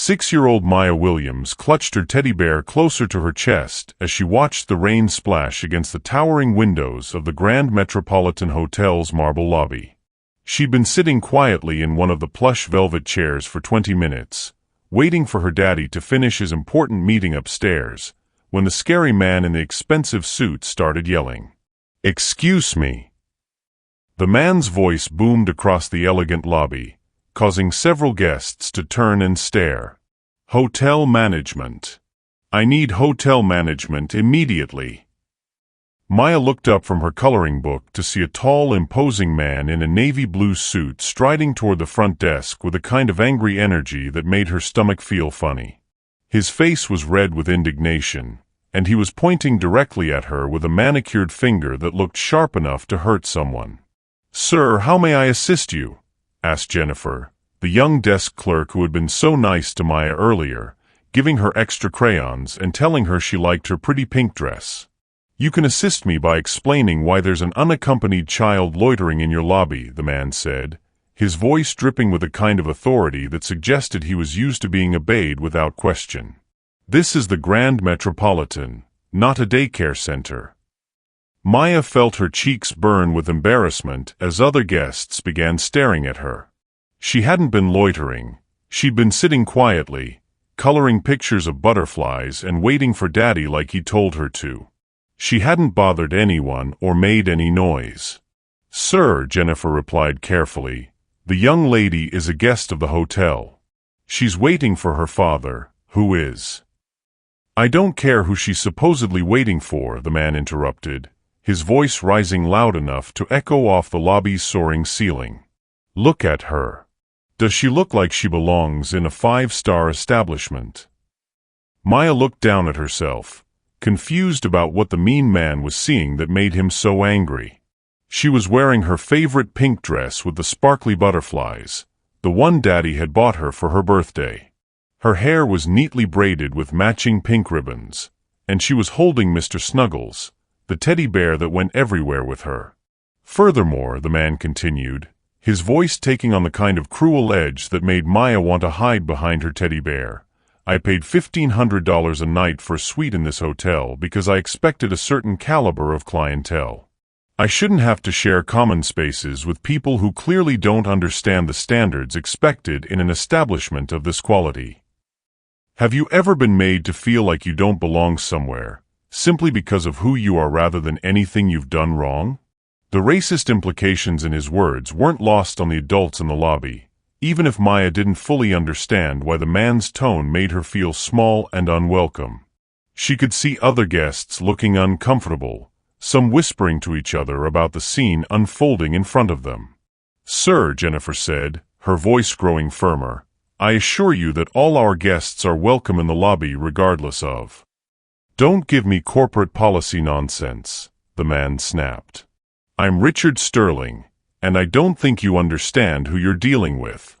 6-year-old Maya Williams clutched her teddy bear closer to her chest as she watched the rain splash against the towering windows of the Grand Metropolitan Hotel's marble lobby. She'd been sitting quietly in one of the plush velvet chairs for 20 minutes, waiting for her daddy to finish his important meeting upstairs, when the scary man in the expensive suit started yelling, "Excuse me." The man's voice boomed across the elegant lobby, causing several guests to turn and stare. "Hotel management. I need hotel management immediately." Maya looked up from her coloring book to see a tall, imposing man in a navy blue suit striding toward the front desk with a kind of angry energy that made her stomach feel funny. His face was red with indignation, and he was pointing directly at her with a manicured finger that looked sharp enough to hurt someone. "Sir, how may I assist you?" asked Jennifer, the young desk clerk who had been so nice to Maya earlier, giving her extra crayons and telling her she liked her pretty pink dress. "You can assist me by explaining why there's an unaccompanied child loitering in your lobby," the man said, his voice dripping with a kind of authority that suggested he was used to being obeyed without question. "This is the Grand Metropolitan, not a daycare center." Maya felt her cheeks burn with embarrassment as other guests began staring at her. She hadn't been loitering. She'd been sitting quietly, coloring pictures of butterflies and waiting for Daddy like he told her to. She hadn't bothered anyone or made any noise. "Sir," Jennifer replied carefully, "the young lady is a guest of the hotel. She's waiting for her father, who is—" "I don't care who she's supposedly waiting for," the man interrupted, his voice rising loud enough to echo off the lobby's soaring ceiling. "Look at her. Does she look like she belongs in a 5-star establishment?" Maya looked down at herself, confused about what the mean man was seeing that made him so angry. She was wearing her favorite pink dress with the sparkly butterflies, the one Daddy had bought her for her birthday. Her hair was neatly braided with matching pink ribbons, and she was holding Mr. Snuggles, the teddy bear that went everywhere with her. "Furthermore," the man continued, his voice taking on the kind of cruel edge that made Maya want to hide behind her teddy bear, "I paid $1,500 a night for a suite in this hotel because I expected a certain caliber of clientele. I shouldn't have to share common spaces with people who clearly don't understand the standards expected in an establishment of this quality." Have you ever been made to feel like you don't belong somewhere, simply because of who you are rather than anything you've done wrong? The racist implications in his words weren't lost on the adults in the lobby, even if Maya didn't fully understand why the man's tone made her feel small and unwelcome. She could see other guests looking uncomfortable, some whispering to each other about the scene unfolding in front of them. "Sir," Jennifer said, her voice growing firmer, "I assure you that all our guests are welcome in the lobby regardless of—" "Don't give me corporate policy nonsense," the man snapped. "I'm Richard Sterling, and I don't think you understand who you're dealing with.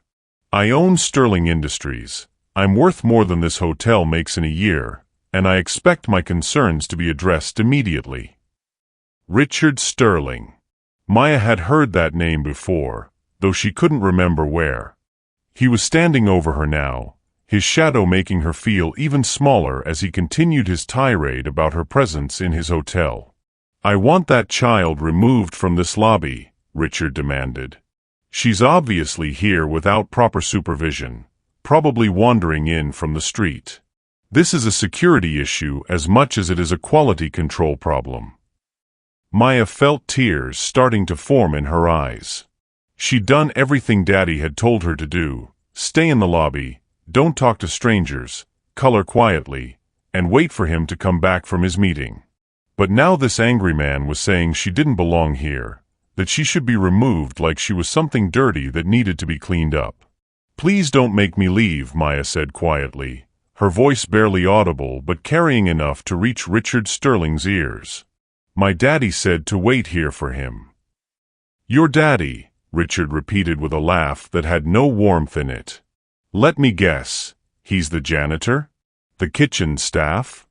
I own Sterling Industries. I'm worth more than this hotel makes in a year, and I expect my concerns to be addressed immediately." Richard Sterling. Maya had heard that name before, though she couldn't remember where. He was standing over her now, his shadow making her feel even smaller as he continued his tirade about her presence in his hotel. "I want that child removed from this lobby," Richard demanded. "She's obviously here without proper supervision, probably wandering in from the street. This is a security issue as much as it is a quality control problem." Maya felt tears starting to form in her eyes. She'd done everything Daddy had told her to do: stay in the lobby, don't talk to strangers, color quietly, and wait for him to come back from his meeting. But now this angry man was saying she didn't belong here, that she should be removed like she was something dirty that needed to be cleaned up. "Please don't make me leave," Maya said quietly, her voice barely audible but carrying enough to reach Richard Sterling's ears. "My daddy said to wait here for him." "Your daddy," Richard repeated with a laugh that had no warmth in it. "Let me guess, he's the janitor? The kitchen staff?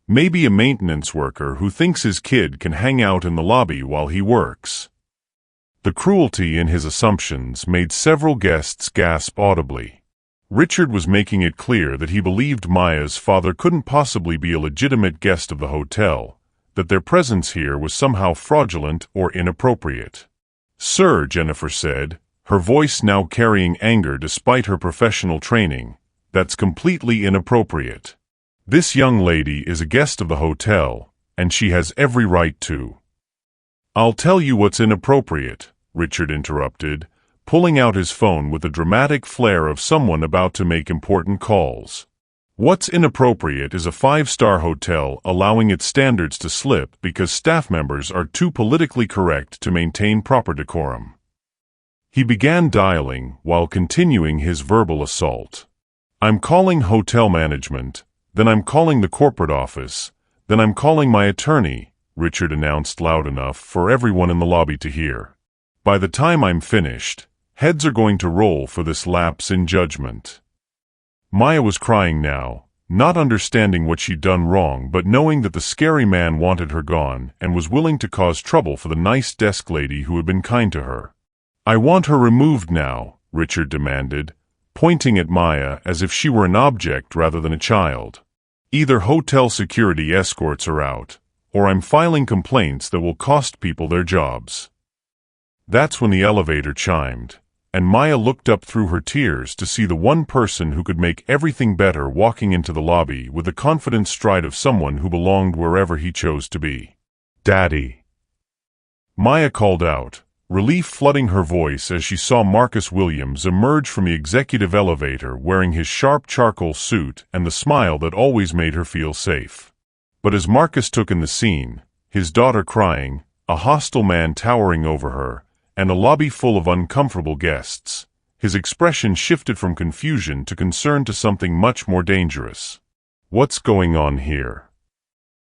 Maybe a maintenance worker who thinks his kid can hang out in the lobby while he works." The cruelty in his assumptions made several guests gasp audibly. Richard was making it clear that he believed Maya's father couldn't possibly be a legitimate guest of the hotel, that their presence here was somehow fraudulent or inappropriate. "Sir," Jennifer said, her voice now carrying anger despite her professional training, "that's completely inappropriate. This young lady is a guest of the hotel, and she has every right to." "I'll tell you what's inappropriate," Richard interrupted, pulling out his phone with the dramatic flair of someone about to make important calls. "What's inappropriate is a five-star hotel allowing its standards to slip because staff members are too politically correct to maintain proper decorum." He began dialing while continuing his verbal assault. "I'm calling hotel management, then I'm calling the corporate office, then I'm calling my attorney," Richard announced loud enough for everyone in the lobby to hear. "By the time I'm finished, heads are going to roll for this lapse in judgment." Maya was crying now, not understanding what she'd done wrong but knowing that the scary man wanted her gone and was willing to cause trouble for the nice desk lady who had been kind to her. "I want her removed now," Richard demanded, pointing at Maya as if she were an object rather than a child. "Either hotel security escorts her out, or I'm filing complaints that will cost people their jobs." That's when the elevator chimed, and Maya looked up through her tears to see the one person who could make everything better walking into the lobby with the confident stride of someone who belonged wherever he chose to be. "Daddy!" Maya called out, relief flooding her voice as she saw Marcus Williams emerge from the executive elevator wearing his sharp charcoal suit and the smile that always made her feel safe. But as Marcus took in the scene, his daughter crying, a hostile man towering over her, and a lobby full of uncomfortable guests, his expression shifted from confusion to concern to something much more dangerous. "What's going on here?"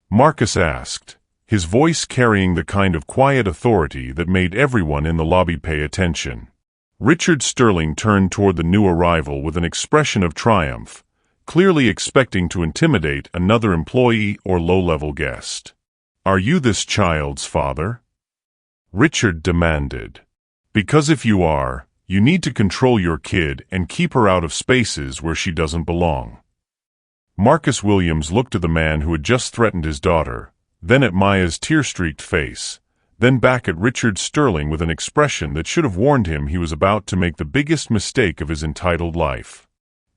Marcus asked, his voice carrying the kind of quiet authority that made everyone in the lobby pay attention. Richard Sterling turned toward the new arrival with an expression of triumph, clearly expecting to intimidate another employee or low-level guest. "Are you this child's father?" Richard demanded. "Because if you are, you need to control your kid and keep her out of spaces where she doesn't belong." Marcus Williams looked at the man who had just threatened his daughter, then at Maya's tear-streaked face, then back at Richard Sterling with an expression that should have warned him he was about to make the biggest mistake of his entitled life.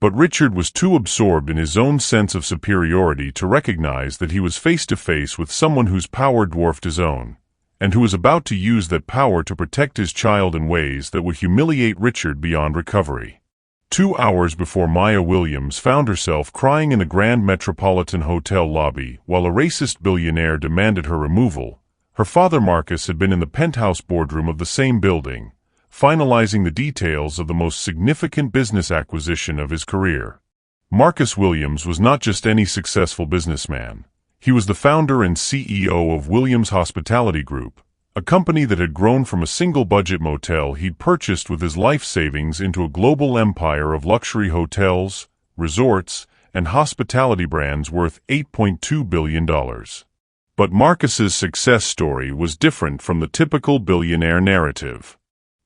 But Richard was too absorbed in his own sense of superiority to recognize that he was face-to-face with someone whose power dwarfed his own, and who was about to use that power to protect his child in ways that would humiliate Richard beyond recovery. 2 hours before Maya Williams found herself crying in the Grand Metropolitan Hotel lobby while a racist billionaire demanded her removal, her father Marcus had been in the penthouse boardroom of the same building, finalizing the details of the most significant business acquisition of his career. Marcus Williams was not just any successful businessman. He was the founder and CEO of Williams Hospitality Group, a company that had grown from a single-budget motel he'd purchased with his life savings into a global empire of luxury hotels, resorts, and hospitality brands worth $8.2 billion. But Marcus's success story was different from the typical billionaire narrative.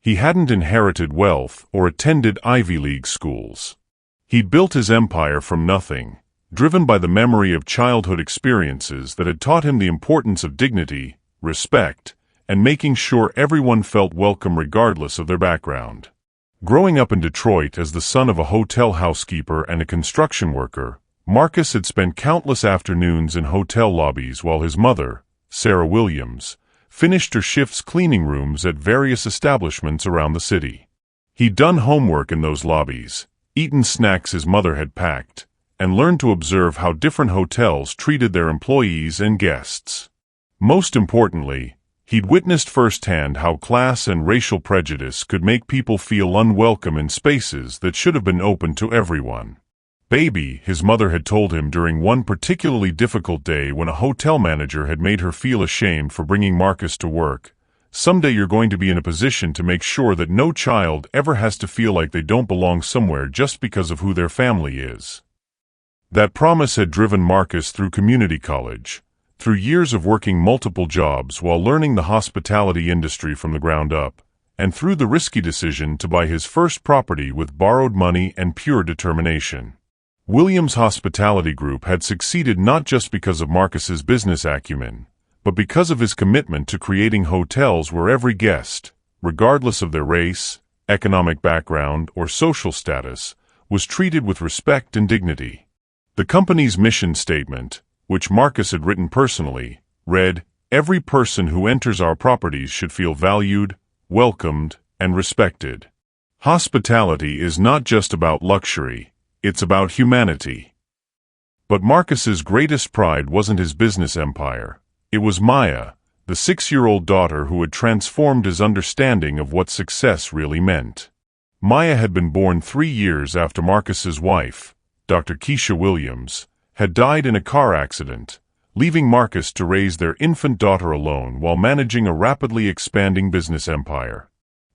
He hadn't inherited wealth or attended Ivy League schools. He'd built his empire from nothing, driven by the memory of childhood experiences that had taught him the importance of dignity, respect, and making sure everyone felt welcome regardless of their background. Growing up in Detroit as the son of a hotel housekeeper and a construction worker, Marcus had spent countless afternoons in hotel lobbies while his mother, Sarah Williams, finished her shifts cleaning rooms at various establishments around the city. He'd done homework in those lobbies, eaten snacks his mother had packed, and learned to observe how different hotels treated their employees and guests. Most importantly, he'd witnessed firsthand how class and racial prejudice could make people feel unwelcome in spaces that should have been open to everyone. "Baby," his mother had told him during one particularly difficult day when a hotel manager had made her feel ashamed for bringing Marcus to work, "someday you're going to be in a position to make sure that no child ever has to feel like they don't belong somewhere just because of who their family is." That promise had driven Marcus through community college, through years of working multiple jobs while learning the hospitality industry from the ground up, and through the risky decision to buy his first property with borrowed money and pure determination. Williams Hospitality Group had succeeded not just because of Marcus's business acumen, but because of his commitment to creating hotels where every guest, regardless of their race, economic background, or social status, was treated with respect and dignity. The company's mission statement, which Marcus had written personally, read, "Every person who enters our properties should feel valued, welcomed, and respected." Hospitality is not just about luxury, it's about humanity. But Marcus's greatest pride wasn't his business empire. It was Maya, the 6-year-old daughter who had transformed his understanding of what success really meant. Maya had been born 3 years after Marcus's wife, Dr. Keisha Williams, had died in a car accident, leaving Marcus to raise their infant daughter alone while managing a rapidly expanding business empire.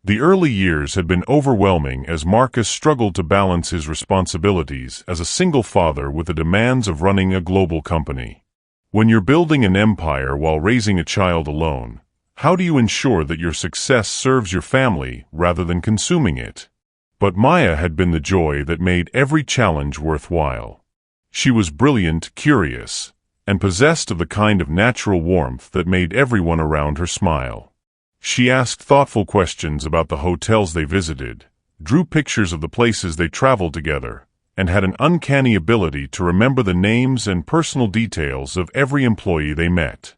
The early years had been overwhelming as Marcus struggled to balance his responsibilities as a single father with the demands of running a global company. When you're building an empire while raising a child alone, how do you ensure that your success serves your family rather than consuming it? But Maya had been the joy that made every challenge worthwhile. She was brilliant, curious, and possessed of the kind of natural warmth that made everyone around her smile. She asked thoughtful questions about the hotels they visited, drew pictures of the places they traveled together, and had an uncanny ability to remember the names and personal details of every employee they met.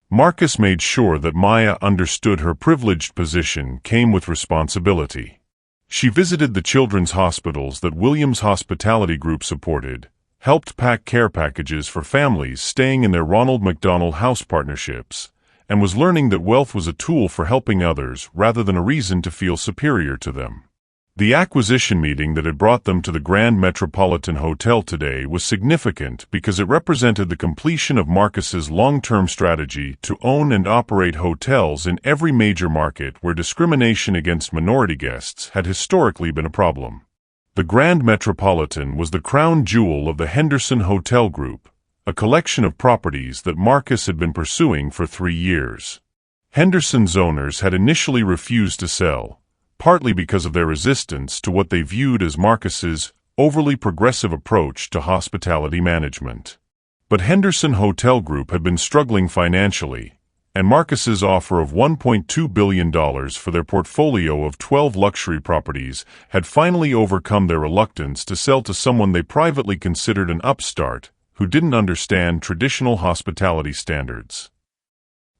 Marcus made sure that Maya understood her privileged position came with responsibility. She visited the children's hospitals that Williams Hospitality Group supported, helped pack care packages for families staying in their Ronald McDonald House partnerships, and was learning that wealth was a tool for helping others rather than a reason to feel superior to them. The acquisition meeting that had brought them to the Grand Metropolitan Hotel today was significant because it represented the completion of Marcus's long-term strategy to own and operate hotels in every major market where discrimination against minority guests had historically been a problem. The Grand Metropolitan was the crown jewel of the Henderson Hotel Group, a collection of properties that Marcus had been pursuing for 3 years. Henderson's owners had initially refused to sell, partly because of their resistance to what they viewed as Marcus's overly progressive approach to hospitality management. But Henderson Hotel Group had been struggling financially, and Marcus's offer of $1.2 billion for their portfolio of 12 luxury properties had finally overcome their reluctance to sell to someone they privately considered an upstart who didn't understand traditional hospitality standards.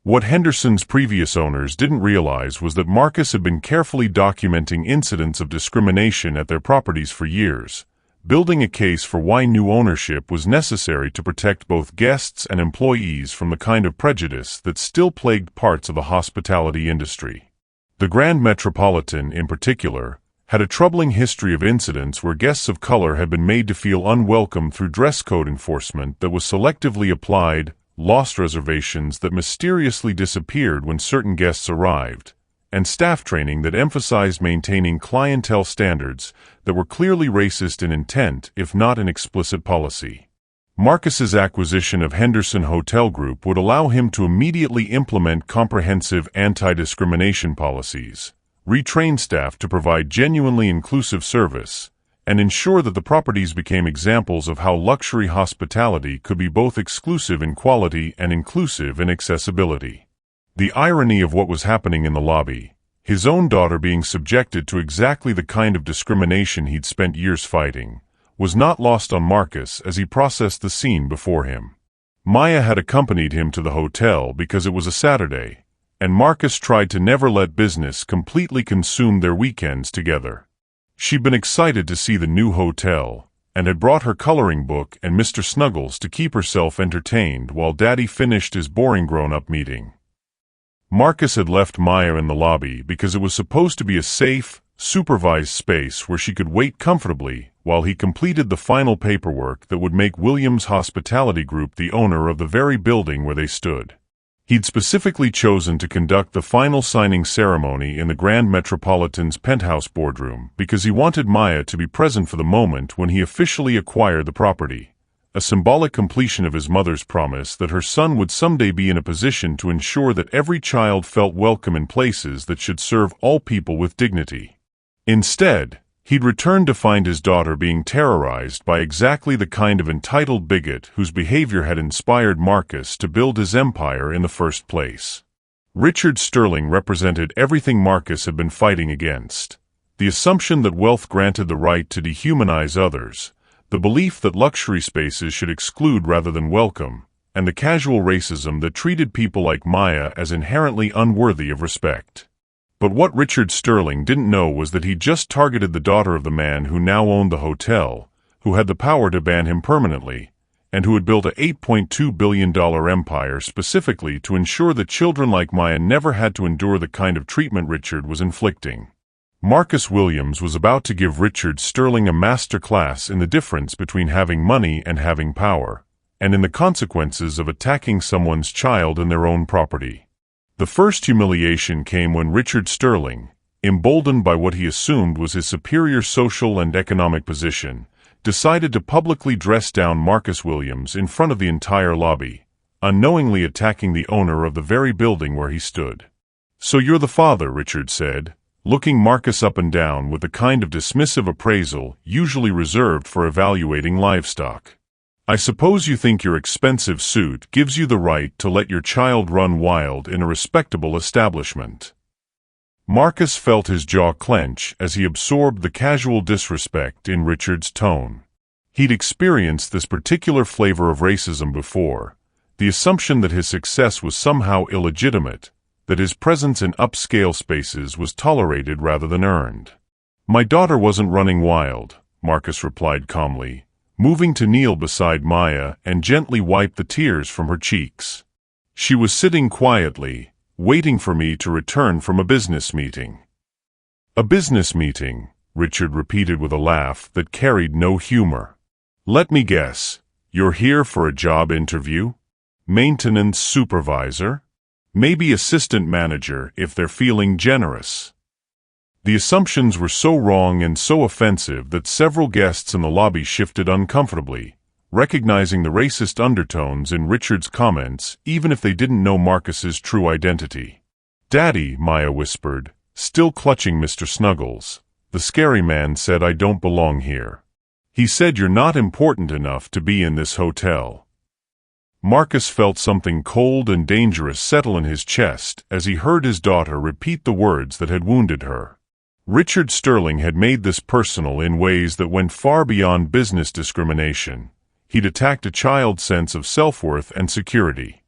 What Henderson's previous owners didn't realize was that Marcus had been carefully documenting incidents of discrimination at their properties for years, building a case for why new ownership was necessary to protect both guests and employees from the kind of prejudice that still plagued parts of the hospitality industry. The Grand Metropolitan, in particular, had a troubling history of incidents where guests of color had been made to feel unwelcome through dress code enforcement that was selectively applied, lost reservations that mysteriously disappeared when certain guests arrived, and staff training that emphasized maintaining clientele standards that were clearly racist in intent if not in explicit policy. Marcus's acquisition of Henderson Hotel Group would allow him to immediately implement comprehensive anti-discrimination policies, retrain staff to provide genuinely inclusive service, and ensure that the properties became examples of how luxury hospitality could be both exclusive in quality and inclusive in accessibility. The irony of what was happening in the lobby, his own daughter being subjected to exactly the kind of discrimination he'd spent years fighting, was not lost on Marcus as he processed the scene before him. Maya had accompanied him to the hotel because it was a Saturday, and Marcus tried to never let business completely consume their weekends together. She'd been excited to see the new hotel, and had brought her coloring book and Mr. Snuggles to keep herself entertained while Daddy finished his boring grown-up meeting. Marcus had left Maya in the lobby because it was supposed to be a safe, supervised space where she could wait comfortably while he completed the final paperwork that would make Williams Hospitality Group the owner of the very building where they stood. He'd specifically chosen to conduct the final signing ceremony in the Grand Metropolitan's penthouse boardroom because he wanted Maya to be present for the moment when he officially acquired the property, a symbolic completion of his mother's promise that her son would someday be in a position to ensure that every child felt welcome in places that should serve all people with dignity. Instead, he'd returned to find his daughter being terrorized by exactly the kind of entitled bigot whose behavior had inspired Marcus to build his empire in the first place. Richard Sterling represented everything Marcus had been fighting against: the assumption that wealth granted the right to dehumanize others, the belief that luxury spaces should exclude rather than welcome, and the casual racism that treated people like Maya as inherently unworthy of respect. But what Richard Sterling didn't know was that he'd just targeted the daughter of the man who now owned the hotel, who had the power to ban him permanently, and who had built a $8.2 billion empire specifically to ensure that children like Maya never had to endure the kind of treatment Richard was inflicting. Marcus Williams was about to give Richard Sterling a master class in the difference between having money and having power, and in the consequences of attacking someone's child and their own property. The first humiliation came when Richard Sterling, emboldened by what he assumed was his superior social and economic position, decided to publicly dress down Marcus Williams in front of the entire lobby, unknowingly attacking the owner of the very building where he stood. "So you're the father," Richard said, looking Marcus up and down with the kind of dismissive appraisal usually reserved for evaluating livestock. "I suppose you think your expensive suit gives you the right to let your child run wild in a respectable establishment." Marcus felt his jaw clench as he absorbed the casual disrespect in Richard's tone. He'd experienced this particular flavor of racism before, the assumption that his success was somehow illegitimate, that his presence in upscale spaces was tolerated rather than earned. "My daughter wasn't running wild," Marcus replied calmly, moving to kneel beside Maya and gently wipe the tears from her cheeks. "She was sitting quietly, waiting for me to return from a business meeting." "A business meeting," Richard repeated with a laugh that carried no humor. "Let me guess, you're here for a job interview? Maintenance supervisor? Maybe assistant manager if they're feeling generous." The assumptions were so wrong and so offensive that several guests in the lobby shifted uncomfortably, recognizing the racist undertones in Richard's comments even if they didn't know Marcus's true identity. "Daddy," Maya whispered, still clutching Mr. Snuggles, "the scary man said I don't belong here. He said you're not important enough to be in this hotel." Marcus felt something cold and dangerous settle in his chest as he heard his daughter repeat the words that had wounded her. Richard Sterling had made this personal in ways that went far beyond business discrimination. He'd attacked a child's sense of self-worth and security.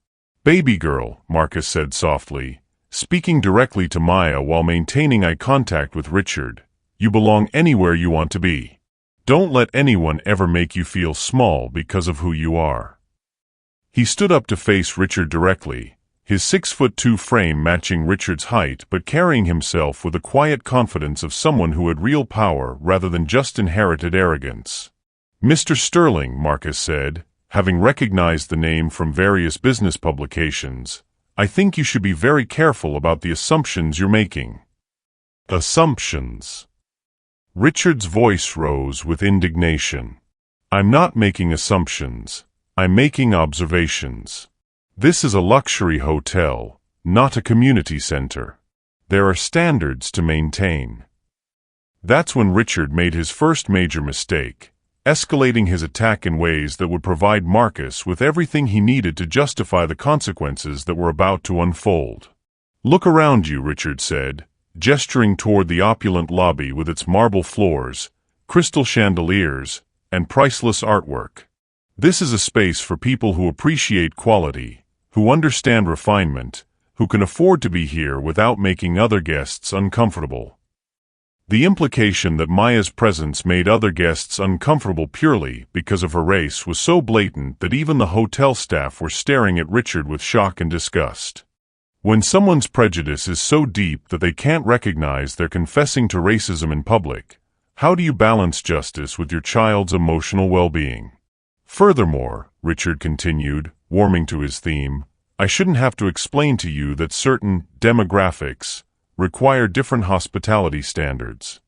"Baby girl," Marcus said softly, speaking directly to Maya while maintaining eye contact with Richard, "you belong anywhere you want to be. Don't let anyone ever make you feel small because of who you are." He stood up to face Richard directly, his 6'2" frame matching Richard's height but carrying himself with the quiet confidence of someone who had real power rather than just inherited arrogance. "Mr. Sterling," Marcus said, having recognized the name from various business publications, "I think you should be very careful about the assumptions you're making." "Assumptions?" Richard's voice rose with indignation. "I'm not making assumptions. I'm making observations. This is a luxury hotel, not a community center. There are standards to maintain." That's when Richard made his first major mistake, escalating his attack in ways that would provide Marcus with everything he needed to justify the consequences that were about to unfold. "Look around you," Richard said, gesturing toward the opulent lobby with its marble floors, crystal chandeliers, and priceless artwork. "This is a space for people who appreciate quality, who understand refinement, who can afford to be here without making other guests uncomfortable." The implication that Maya's presence made other guests uncomfortable purely because of her race was so blatant that even the hotel staff were staring at Richard with shock and disgust. When someone's prejudice is so deep that they can't recognize they're confessing to racism in public, how do you balance justice with your child's emotional well-being? "Furthermore," Richard continued, warming to his theme, "I shouldn't have to explain to you that certain demographics require different hospitality standards.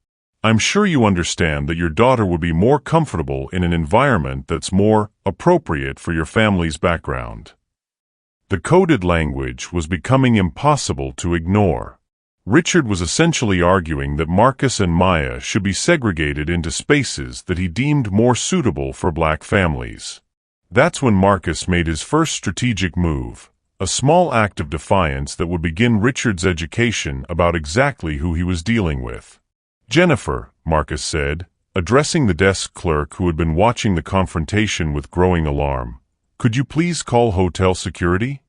I'm sure you understand that your daughter would be more comfortable in an environment that's more appropriate for your family's background. The coded language was becoming impossible to ignore. Richard was essentially arguing that Marcus and Maya should be segregated into spaces that he deemed more suitable for black families. That's when Marcus made his first strategic move, a small act of defiance that would begin Richard's education about exactly who he was dealing with. "Jennifer," Marcus said, addressing the desk clerk who had been watching the confrontation with growing alarm, "could you please call hotel security?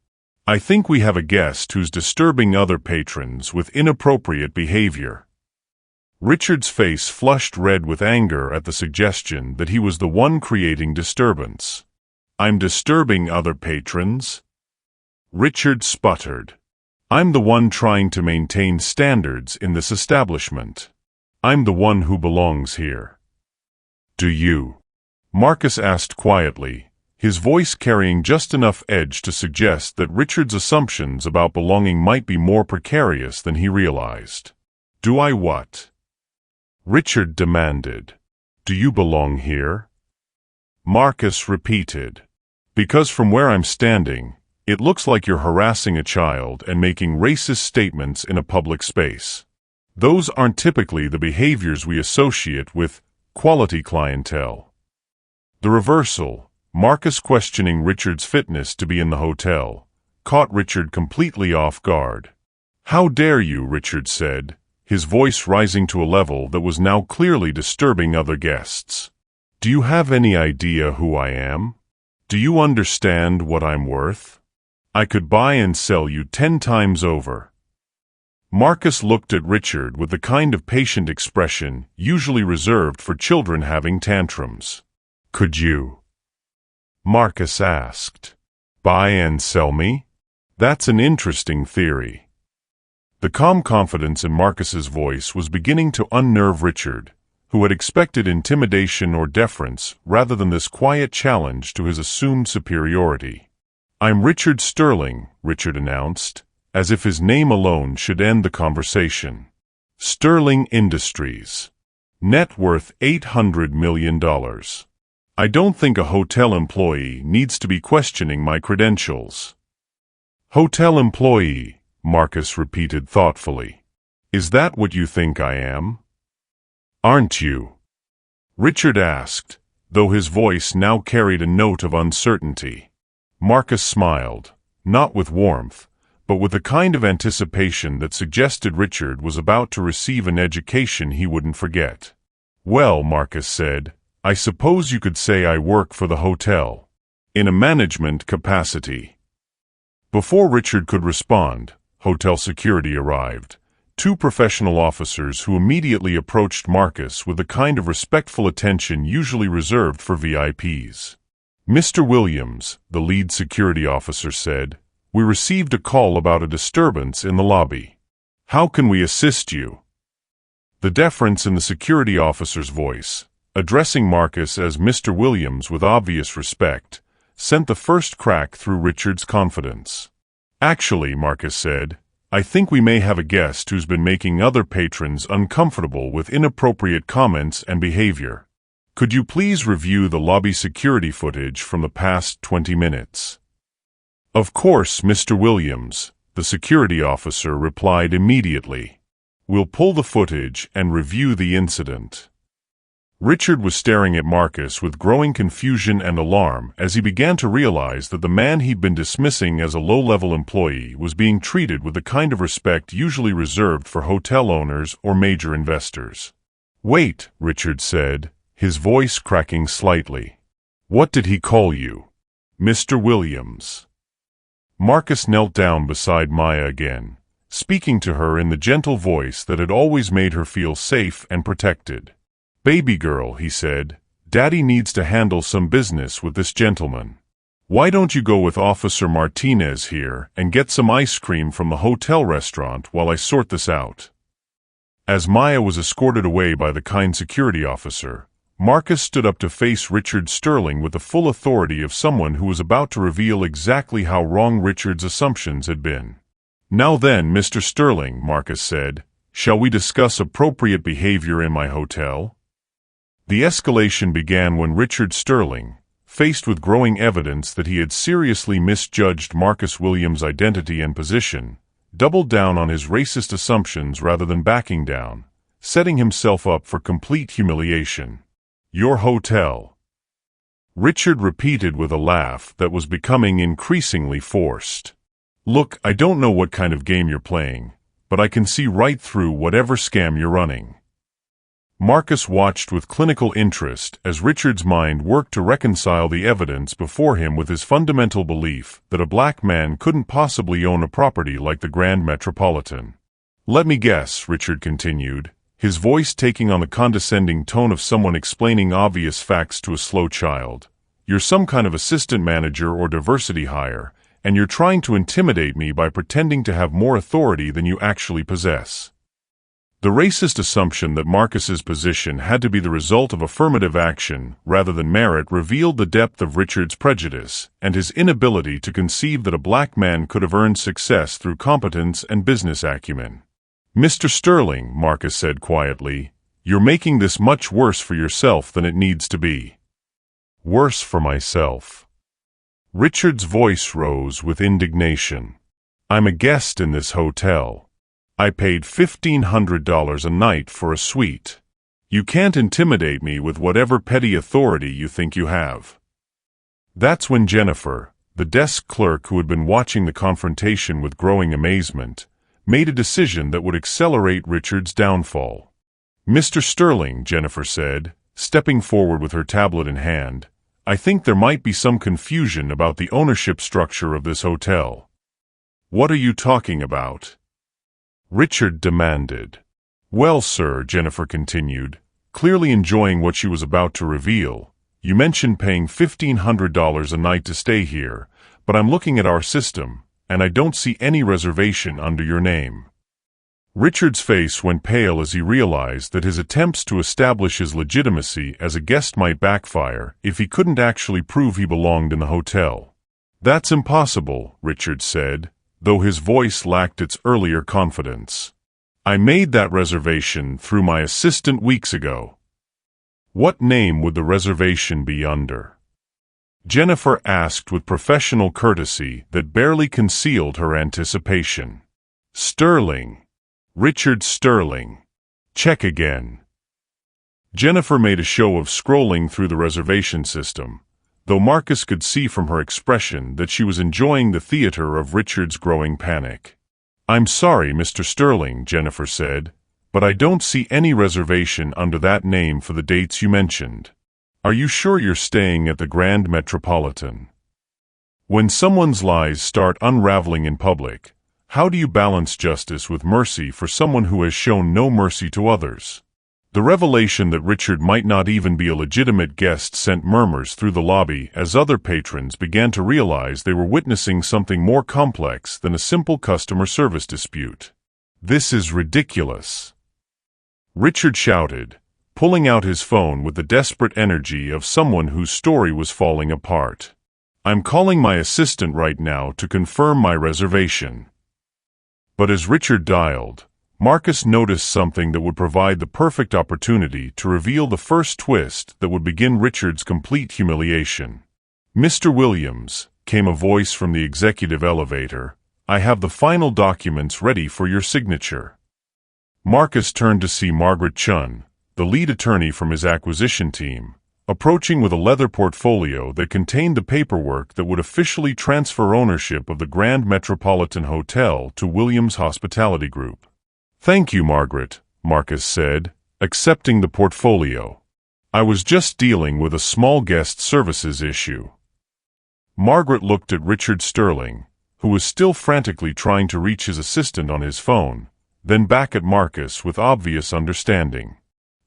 I think we have a guest who's disturbing other patrons with inappropriate behavior." Richard's face flushed red with anger at the suggestion that he was the one creating disturbance. "I'm disturbing other patrons?" Richard sputtered. "I'm the one trying to maintain standards in this establishment. I'm the one who belongs here." "Do you?" Marcus asked quietly, his voice carrying just enough edge to suggest that Richard's assumptions about belonging might be more precarious than he realized. "Do I what?" Richard demanded. "Do you belong here?" Marcus repeated. "Because from where I'm standing, it looks like you're harassing a child and making racist statements in a public space. Those aren't typically the behaviors we associate with quality clientele." The reversal, Marcus questioning Richard's fitness to be in the hotel, caught Richard completely off guard. "How dare you?" Richard said, his voice rising to a level that was now clearly disturbing other guests. "Do you have any idea who I am? Do you understand what I'm worth? I could buy and sell you 10 times over." Marcus looked at Richard with the kind of patient expression usually reserved for children having tantrums. "Could you?" Marcus asked. "Buy and sell me? That's an interesting theory." The calm confidence in Marcus's voice was beginning to unnerve Richard, who had expected intimidation or deference rather than this quiet challenge to his assumed superiority. "I'm Richard Sterling," Richard announced, as if his name alone should end the conversation. "Sterling Industries. Net worth $800 million. I don't think a hotel employee needs to be questioning my credentials." "Hotel employee," Marcus repeated thoughtfully. "Is that what you think I am?" "Aren't you?" Richard asked, though his voice now carried a note of uncertainty. Marcus smiled, not with warmth, but with the kind of anticipation that suggested Richard was about to receive an education he wouldn't forget. "Well," Marcus said, "I suppose you could say I work for the hotel. In a management capacity." Before Richard could respond, hotel security arrived, 2 professional officers who immediately approached Marcus with the kind of respectful attention usually reserved for VIPs. "Mr. Williams," the lead security officer said, "we received a call about a disturbance in the lobby. How can we assist you?" The deference in the security officer's voice, addressing Marcus as Mr. Williams with obvious respect, sent the first crack through Richard's confidence. "Actually," Marcus said, "I think we may have a guest who's been making other patrons uncomfortable with inappropriate comments and behavior. Could you please review the lobby security footage from the past 20 minutes?" "Of course, Mr. Williams," the security officer replied immediately. "We'll pull the footage and review the incident." Richard was staring at Marcus with growing confusion and alarm as he began to realize that the man he'd been dismissing as a low-level employee was being treated with the kind of respect usually reserved for hotel owners or major investors. "Wait," Richard said, his voice cracking slightly. "What did he call you?" "Mr. Williams." Marcus knelt down beside Maya again, speaking to her in the gentle voice that had always made her feel safe and protected. "Baby girl," he said, "Daddy needs to handle some business with this gentleman. Why don't you go with Officer Martinez here and get some ice cream from the hotel restaurant while I sort this out?" As Maya was escorted away by the kind security officer, Marcus stood up to face Richard Sterling with the full authority of someone who was about to reveal exactly how wrong Richard's assumptions had been. "Now then, Mr. Sterling," Marcus said, Shall we discuss appropriate behavior in my hotel? The escalation began when Richard Sterling, faced with growing evidence that he had seriously misjudged Marcus Williams' identity and position, doubled down on his racist assumptions rather than backing down, setting himself up for complete humiliation. "Your hotel," Richard repeated with a laugh that was becoming increasingly forced. "Look, I don't know what kind of game you're playing, but I can see right through whatever scam you're running." Marcus watched with clinical interest as Richard's mind worked to reconcile the evidence before him with his fundamental belief that a black man couldn't possibly own a property like the Grand Metropolitan. "Let me guess," Richard continued, his voice taking on the condescending tone of someone explaining obvious facts to a slow child. "You're some kind of assistant manager or diversity hire, and you're trying to intimidate me by pretending to have more authority than you actually possess." The racist assumption that Marcus's position had to be the result of affirmative action rather than merit revealed the depth of Richard's prejudice and his inability to conceive that a black man could have earned success through competence and business acumen. "Mr. Sterling," Marcus said quietly, "you're making this much worse for yourself than it needs to be." "Worse for myself." Richard's voice rose with indignation. "I'm a guest in this hotel. I paid $1,500 a night for a suite. You can't intimidate me with whatever petty authority you think you have." That's when Jennifer, the desk clerk who had been watching the confrontation with growing amazement, made a decision that would accelerate Richard's downfall. "Mr. Sterling," Jennifer said, stepping forward with her tablet in hand, "I think there might be some confusion about the ownership structure of this hotel." "What are you talking about?" Richard demanded. "Well, sir," Jennifer continued, clearly enjoying what she was about to reveal, "you mentioned paying $1,500 a night to stay here, but I'm looking at our system, and I don't see any reservation under your name." Richard's face went pale as he realized that his attempts to establish his legitimacy as a guest might backfire if he couldn't actually prove he belonged in the hotel. "That's impossible," Richard said, though his voice lacked its earlier confidence. "I made that reservation through my assistant weeks ago." "What name would the reservation be under?" Jennifer asked with professional courtesy that barely concealed her anticipation. "Sterling. Richard Sterling. Check again." Jennifer made a show of scrolling through the reservation system, though Marcus could see from her expression that she was enjoying the theater of Richard's growing panic. "I'm sorry, Mr. Sterling," Jennifer said, "but I don't see any reservation under that name for the dates you mentioned. Are you sure you're staying at the Grand Metropolitan?" When someone's lies start unraveling in public, how do you balance justice with mercy for someone who has shown no mercy to others? The revelation that Richard might not even be a legitimate guest sent murmurs through the lobby as other patrons began to realize they were witnessing something more complex than a simple customer service dispute. "This is ridiculous," Richard shouted, pulling out his phone with the desperate energy of someone whose story was falling apart. "I'm calling my assistant right now to confirm my reservation." But as Richard dialed, Marcus noticed something that would provide the perfect opportunity to reveal the first twist that would begin Richard's complete humiliation. "Mr. Williams," came a voice from the executive elevator, "I have the final documents ready for your signature." Marcus turned to see Margaret Chun, the lead attorney from his acquisition team, approaching with a leather portfolio that contained the paperwork that would officially transfer ownership of the Grand Metropolitan Hotel to Williams Hospitality Group. "Thank you, Margaret," Marcus said, accepting the portfolio. "I was just dealing with a small guest services issue." Margaret looked at Richard Sterling, who was still frantically trying to reach his assistant on his phone, then back at Marcus with obvious understanding.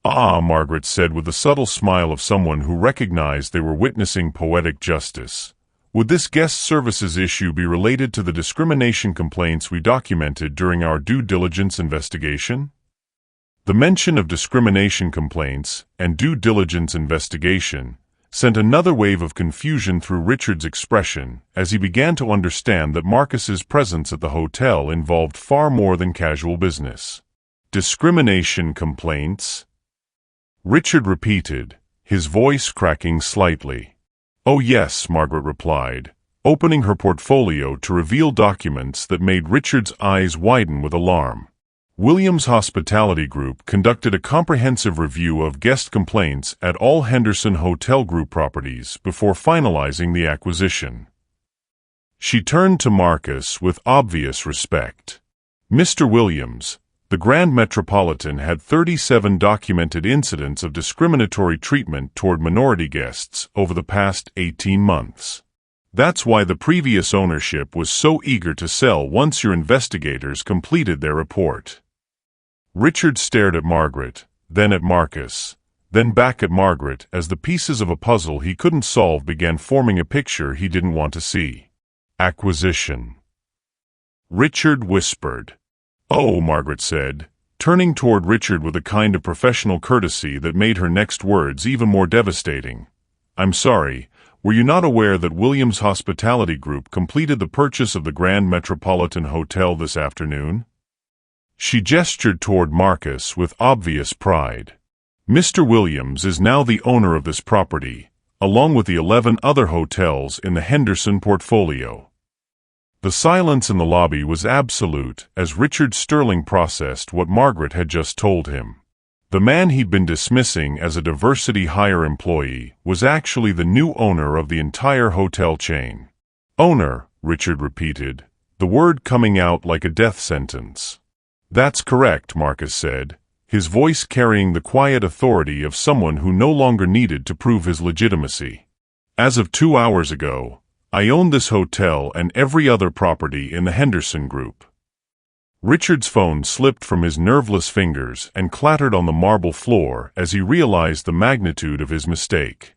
"Ah," Margaret said with the subtle smile of someone who recognized they were witnessing poetic justice. "Would this guest services issue be related to the discrimination complaints we documented during our due diligence investigation?" The mention of discrimination complaints and due diligence investigation sent another wave of confusion through Richard's expression as he began to understand that Marcus's presence at the hotel involved far more than casual business. Discrimination complaints? Richard repeated, his voice cracking slightly. Oh yes, Margaret replied, opening her portfolio to reveal documents that made Richard's eyes widen with alarm. Williams Hospitality Group conducted a comprehensive review of guest complaints at all Henderson Hotel Group properties before finalizing the acquisition. She turned to Marcus with obvious respect. Mr. Williams, the Grand Metropolitan had 37 documented incidents of discriminatory treatment toward minority guests over the past 18 months. That's why the previous ownership was so eager to sell once your investigators completed their report. Richard stared at Margaret, then at Marcus, then back at Margaret as the pieces of a puzzle he couldn't solve began forming a picture he didn't want to see. Acquisition. Richard whispered. Oh, Margaret said, turning toward Richard with a kind of professional courtesy that made her next words even more devastating. I'm sorry, were you not aware that Williams Hospitality Group completed the purchase of the Grand Metropolitan Hotel this afternoon? She gestured toward Marcus with obvious pride. Mr. Williams is now the owner of this property, along with the 11 other hotels in the Henderson portfolio. The silence in the lobby was absolute as Richard Sterling processed what Margaret had just told him. The man he'd been dismissing as a diversity hire employee was actually the new owner of the entire hotel chain. Owner, Richard repeated, the word coming out like a death sentence. That's correct, Marcus said, his voice carrying the quiet authority of someone who no longer needed to prove his legitimacy. As of 2 hours ago, I own this hotel and every other property in the Henderson Group. Richard's phone slipped from his nerveless fingers and clattered on the marble floor as he realized the magnitude of his mistake.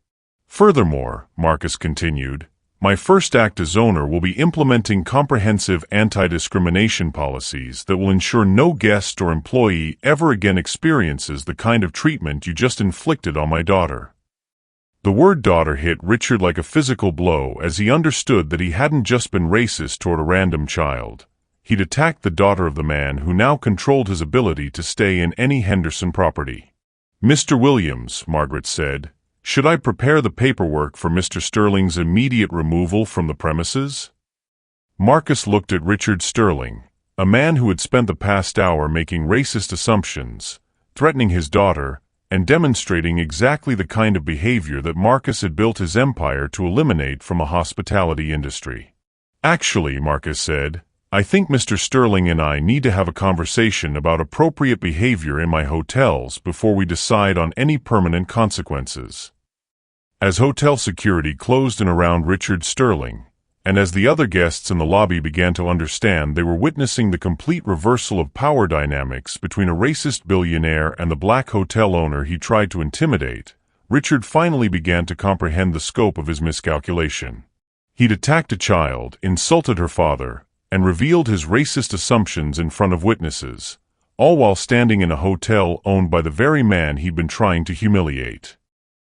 Furthermore, Marcus continued, my first act as owner will be implementing comprehensive anti-discrimination policies that will ensure no guest or employee ever again experiences the kind of treatment you just inflicted on my daughter. The word daughter hit Richard like a physical blow as he understood that he hadn't just been racist toward a random child. He'd attacked the daughter of the man who now controlled his ability to stay in any Henderson property. Mr. Williams, Margaret said, should I prepare the paperwork for Mr. Sterling's immediate removal from the premises? Marcus looked at Richard Sterling, a man who had spent the past hour making racist assumptions, threatening his daughter, and demonstrating exactly the kind of behavior that Marcus had built his empire to eliminate from a hospitality industry. Actually, Marcus said, I think Mr. Sterling and I need to have a conversation about appropriate behavior in my hotels before we decide on any permanent consequences. As hotel security closed in around Richard Sterling, and as the other guests in the lobby began to understand they were witnessing the complete reversal of power dynamics between a racist billionaire and the black hotel owner he tried to intimidate, Richard finally began to comprehend the scope of his miscalculation. He'd attacked a child, insulted her father, and revealed his racist assumptions in front of witnesses, all while standing in a hotel owned by the very man he'd been trying to humiliate.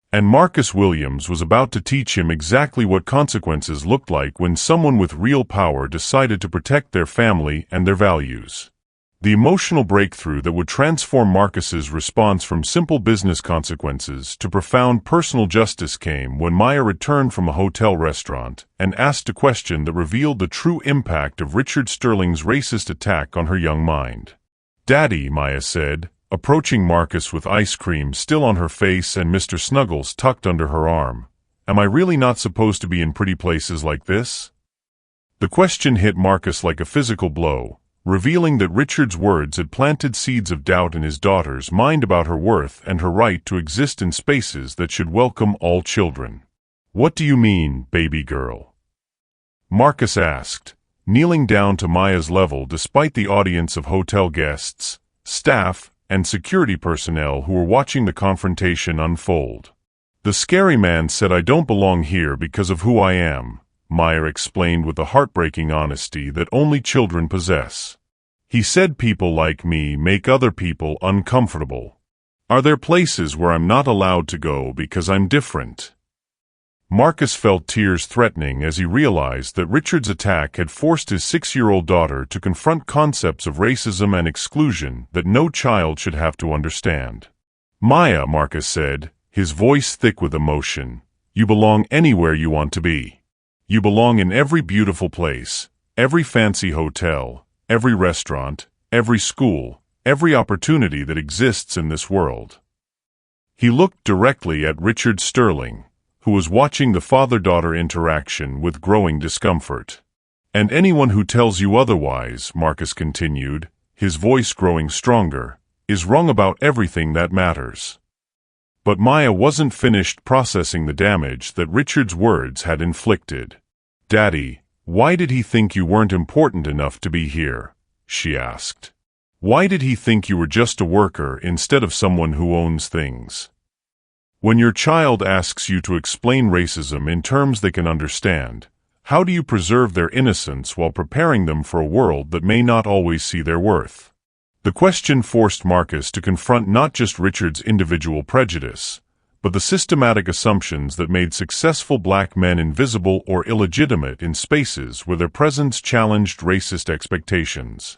And Marcus Williams was about to teach him exactly what consequences looked like when someone with real power decided to protect their family and their values. The emotional breakthrough that would transform Marcus's response from simple business consequences to profound personal justice came when Maya returned from a hotel restaurant and asked a question that revealed the true impact of Richard Sterling's racist attack on her young mind. Daddy, Maya said, approaching Marcus with ice cream still on her face and Mr. Snuggles tucked under her arm, am I really not supposed to be in pretty places like this? The question hit Marcus like a physical blow, revealing that Richard's words had planted seeds of doubt in his daughter's mind about her worth and her right to exist in spaces that should welcome all children. What do you mean, baby girl? Marcus asked, kneeling down to Maya's level despite the audience of hotel guests, staff, and security personnel who were watching the confrontation unfold. The scary man said I don't belong here because of who I am, Maya explained with the heartbreaking honesty that only children possess. He said people like me make other people uncomfortable. Are there places where I'm not allowed to go because I'm different? Marcus felt tears threatening as he realized that Richard's attack had forced his 6-year-old daughter to confront concepts of racism and exclusion that no child should have to understand. "Maya," Marcus said, his voice thick with emotion, "you belong anywhere you want to be. You belong in every beautiful place, every fancy hotel, every restaurant, every school, every opportunity that exists in this world." He looked directly at Richard Sterling, who was watching the father-daughter interaction with growing discomfort. "And anyone who tells you otherwise," Marcus continued, his voice growing stronger, "is wrong about everything that matters." But Maya wasn't finished processing the damage that Richard's words had inflicted. "Daddy, why did he think you weren't important enough to be here?" she asked. "Why did he think you were just a worker instead of someone who owns things? When your child asks you to explain racism in terms they can understand, how do you preserve their innocence while preparing them for a world that may not always see their worth?" The question forced Marcus to confront not just Richard's individual prejudice, but the systematic assumptions that made successful black men invisible or illegitimate in spaces where their presence challenged racist expectations.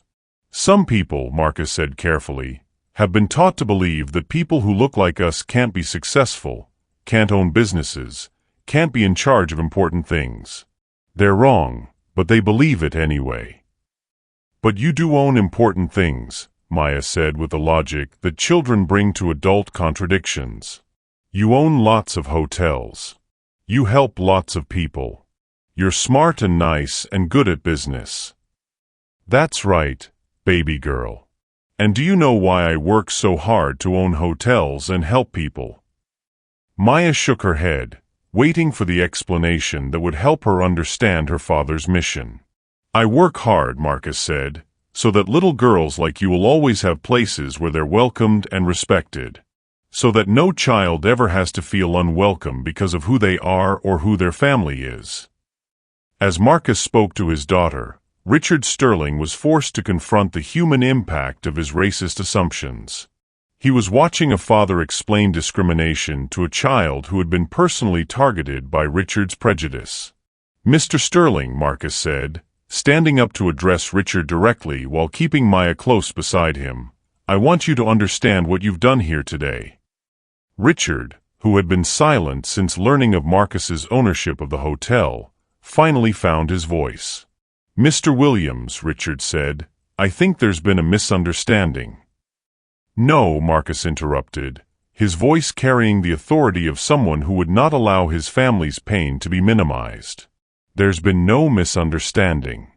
"Some people," Marcus said carefully, "have been taught to believe that people who look like us can't be successful, can't own businesses, can't be in charge of important things. They're wrong, but they believe it anyway." "But you do own important things," Maya said with the logic that children bring to adult contradictions. "You own lots of hotels. You help lots of people. You're smart and nice and good at business." "That's right, baby girl. And do you know why I work so hard to own hotels and help people?" Maya shook her head, waiting for the explanation that would help her understand her father's mission. "I work hard," Marcus said, "so that little girls like you will always have places where they're welcomed and respected. So that no child ever has to feel unwelcome because of who they are or who their family is." As Marcus spoke to his daughter, Richard Sterling was forced to confront the human impact of his racist assumptions. He was watching a father explain discrimination to a child who had been personally targeted by Richard's prejudice. "Mr. Sterling," Marcus said, standing up to address Richard directly while keeping Maya close beside him, "I want you to understand what you've done here today." Richard, who had been silent since learning of Marcus's ownership of the hotel, finally found his voice. "Mr. Williams," Richard said, "I think there's been a misunderstanding." "No," Marcus interrupted, his voice carrying the authority of someone who would not allow his family's pain to be minimized. "There's been no misunderstanding.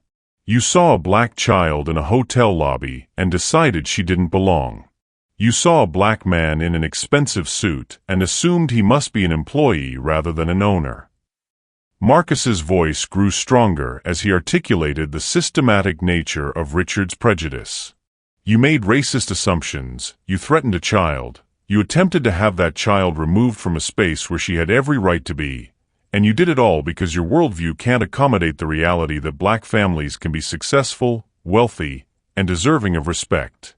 You saw a black child in a hotel lobby and decided she didn't belong. You saw a black man in an expensive suit and assumed he must be an employee rather than an owner." Marcus's voice grew stronger as he articulated the systematic nature of Richard's prejudice. "You made racist assumptions, you threatened a child, you attempted to have that child removed from a space where she had every right to be, and you did it all because your worldview can't accommodate the reality that black families can be successful, wealthy, and deserving of respect."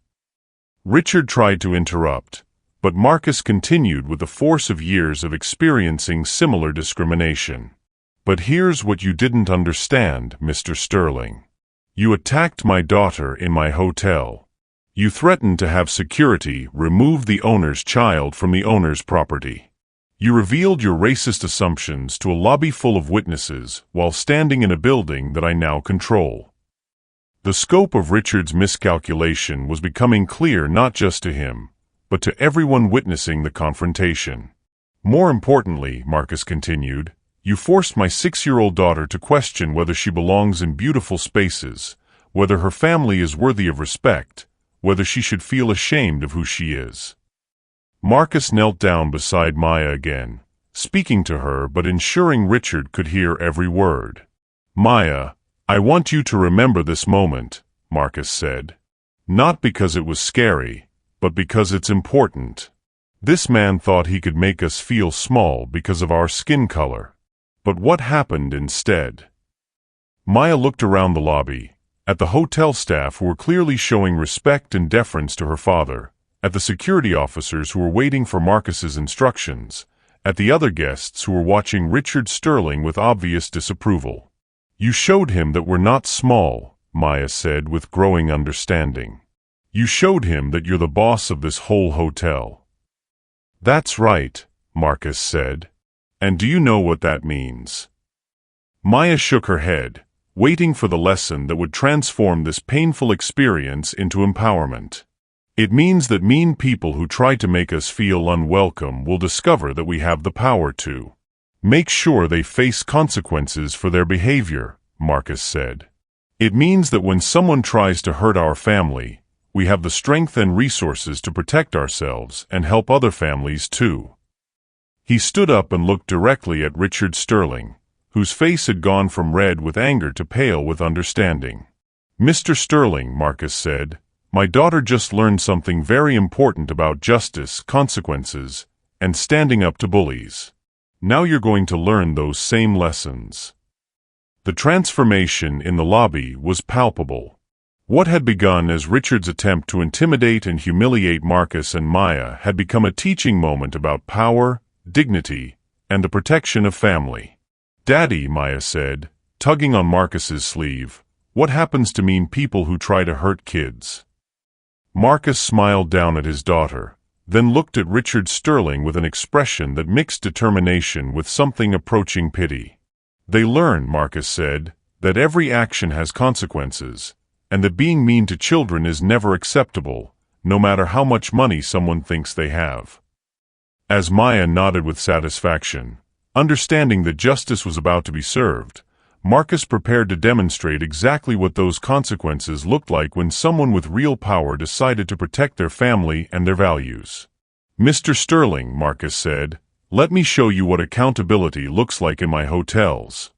Richard tried to interrupt, but Marcus continued with the force of years of experiencing similar discrimination. "But here's what you didn't understand, Mr. Sterling. You attacked my daughter in my hotel. You threatened to have security remove the owner's child from the owner's property. You revealed your racist assumptions to a lobby full of witnesses while standing in a building that I now control." The scope of Richard's miscalculation was becoming clear not just to him, but to everyone witnessing the confrontation. "More importantly," Marcus continued, "you forced my 6-year-old daughter to question whether she belongs in beautiful spaces, whether her family is worthy of respect, whether she should feel ashamed of who she is." Marcus knelt down beside Maya again, speaking to her but ensuring Richard could hear every word. "Maya, I want you to remember this moment," Marcus said. "Not because it was scary, but because it's important. This man thought he could make us feel small because of our skin color. But what happened instead?" Maya looked around the lobby, at the hotel staff who were clearly showing respect and deference to her father, at the security officers who were waiting for Marcus's instructions, at the other guests who were watching Richard Sterling with obvious disapproval. "You showed him that we're not small," Maya said with growing understanding. "You showed him that you're the boss of this whole hotel." "That's right," Marcus said. "And do you know what that means?" Maya shook her head, waiting for the lesson that would transform this painful experience into empowerment. "It means that mean people who try to make us feel unwelcome will discover that we have the power to make sure they face consequences for their behavior," Marcus said. "It means that when someone tries to hurt our family, we have the strength and resources to protect ourselves and help other families too." He stood up and looked directly at Richard Sterling, whose face had gone from red with anger to pale with understanding. "Mr. Sterling," Marcus said, "my daughter just learned something very important about justice, consequences, and standing up to bullies. Now you're going to learn those same lessons." The transformation in the lobby was palpable. What had begun as Richard's attempt to intimidate and humiliate Marcus and Maya had become a teaching moment about power, dignity, and the protection of family. "Daddy," Maya said, tugging on Marcus's sleeve, "what happens to mean people who try to hurt kids?" Marcus smiled down at his daughter, then looked at Richard Sterling with an expression that mixed determination with something approaching pity. "They learn," Marcus said, "that every action has consequences, and that being mean to children is never acceptable, no matter how much money someone thinks they have." As Maya nodded with satisfaction, understanding that justice was about to be served, Marcus prepared to demonstrate exactly what those consequences looked like when someone with real power decided to protect their family and their values. "Mr. Sterling," Marcus said, "let me show you what accountability looks like in my hotels."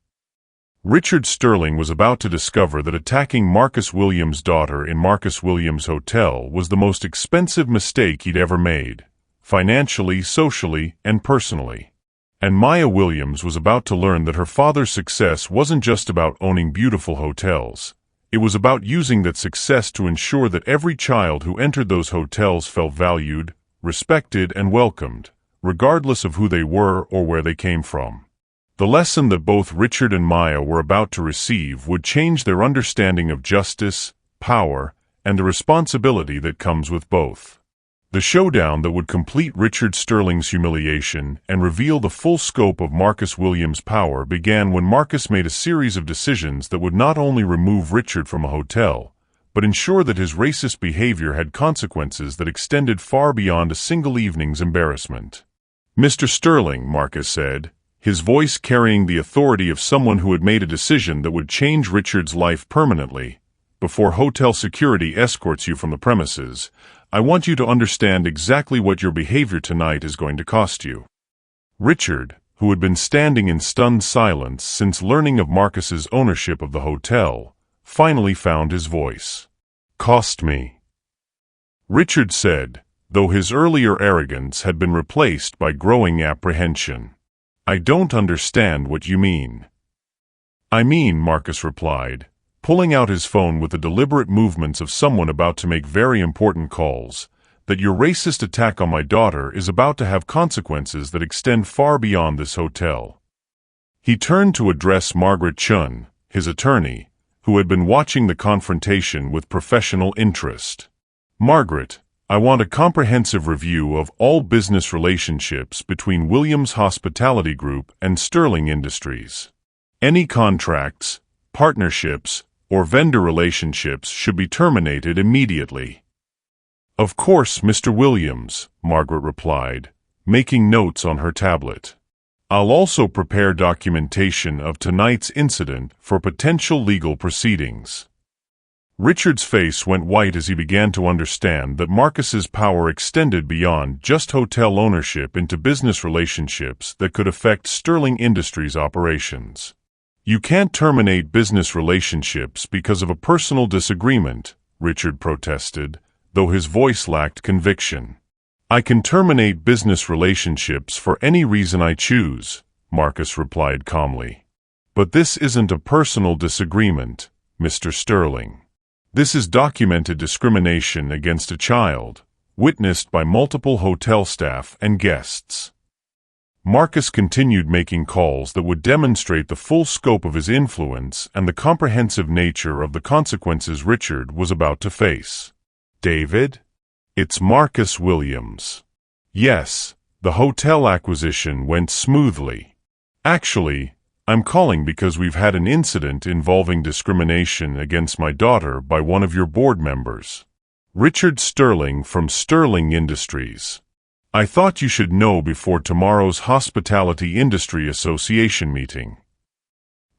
Richard Sterling was about to discover that attacking Marcus Williams' daughter in Marcus Williams' hotel was the most expensive mistake he'd ever made, financially, socially, and personally. And Maya Williams was about to learn that her father's success wasn't just about owning beautiful hotels. It was about using that success to ensure that every child who entered those hotels felt valued, respected, and welcomed, regardless of who they were or where they came from. The lesson that both Richard and Maya were about to receive would change their understanding of justice, power, and the responsibility that comes with both. The showdown that would complete Richard Sterling's humiliation and reveal the full scope of Marcus Williams' power began when Marcus made a series of decisions that would not only remove Richard from a hotel, but ensure that his racist behavior had consequences that extended far beyond a single evening's embarrassment. "Mr. Sterling," Marcus said, his voice carrying the authority of someone who had made a decision that would change Richard's life permanently, "before hotel security escorts you from the premises, I want you to understand exactly what your behavior tonight is going to cost you." Richard, who had been standing in stunned silence since learning of Marcus's ownership of the hotel, finally found his voice. "Cost me," Richard said, though his earlier arrogance had been replaced by growing apprehension. "I don't understand what you mean." "I mean," Marcus replied, pulling out his phone with the deliberate movements of someone about to make very important calls, "that your racist attack on my daughter is about to have consequences that extend far beyond this hotel." He turned to address Margaret Chun, his attorney, who had been watching the confrontation with professional interest. "Margaret, I want a comprehensive review of all business relationships between Williams Hospitality Group and Sterling Industries. Any contracts, partnerships, or vendor relationships should be terminated immediately." "Of course, Mr. Williams," Margaret replied, making notes on her tablet. "I'll also prepare documentation of tonight's incident for potential legal proceedings." Richard's face went white as he began to understand that Marcus's power extended beyond just hotel ownership into business relationships that could affect Sterling Industries' operations. "You can't terminate business relationships because of a personal disagreement," Richard protested, though his voice lacked conviction. "I can terminate business relationships for any reason I choose," Marcus replied calmly. "But this isn't a personal disagreement, Mr. Sterling. This is documented discrimination against a child, witnessed by multiple hotel staff and guests." Marcus continued making calls that would demonstrate the full scope of his influence and the comprehensive nature of the consequences Richard was about to face. David? It's Marcus Williams. Yes, the hotel acquisition went smoothly. Actually, I'm calling because we've had an incident involving discrimination against my daughter by one of your board members. Richard Sterling from Sterling Industries. I thought you should know before tomorrow's Hospitality Industry Association meeting.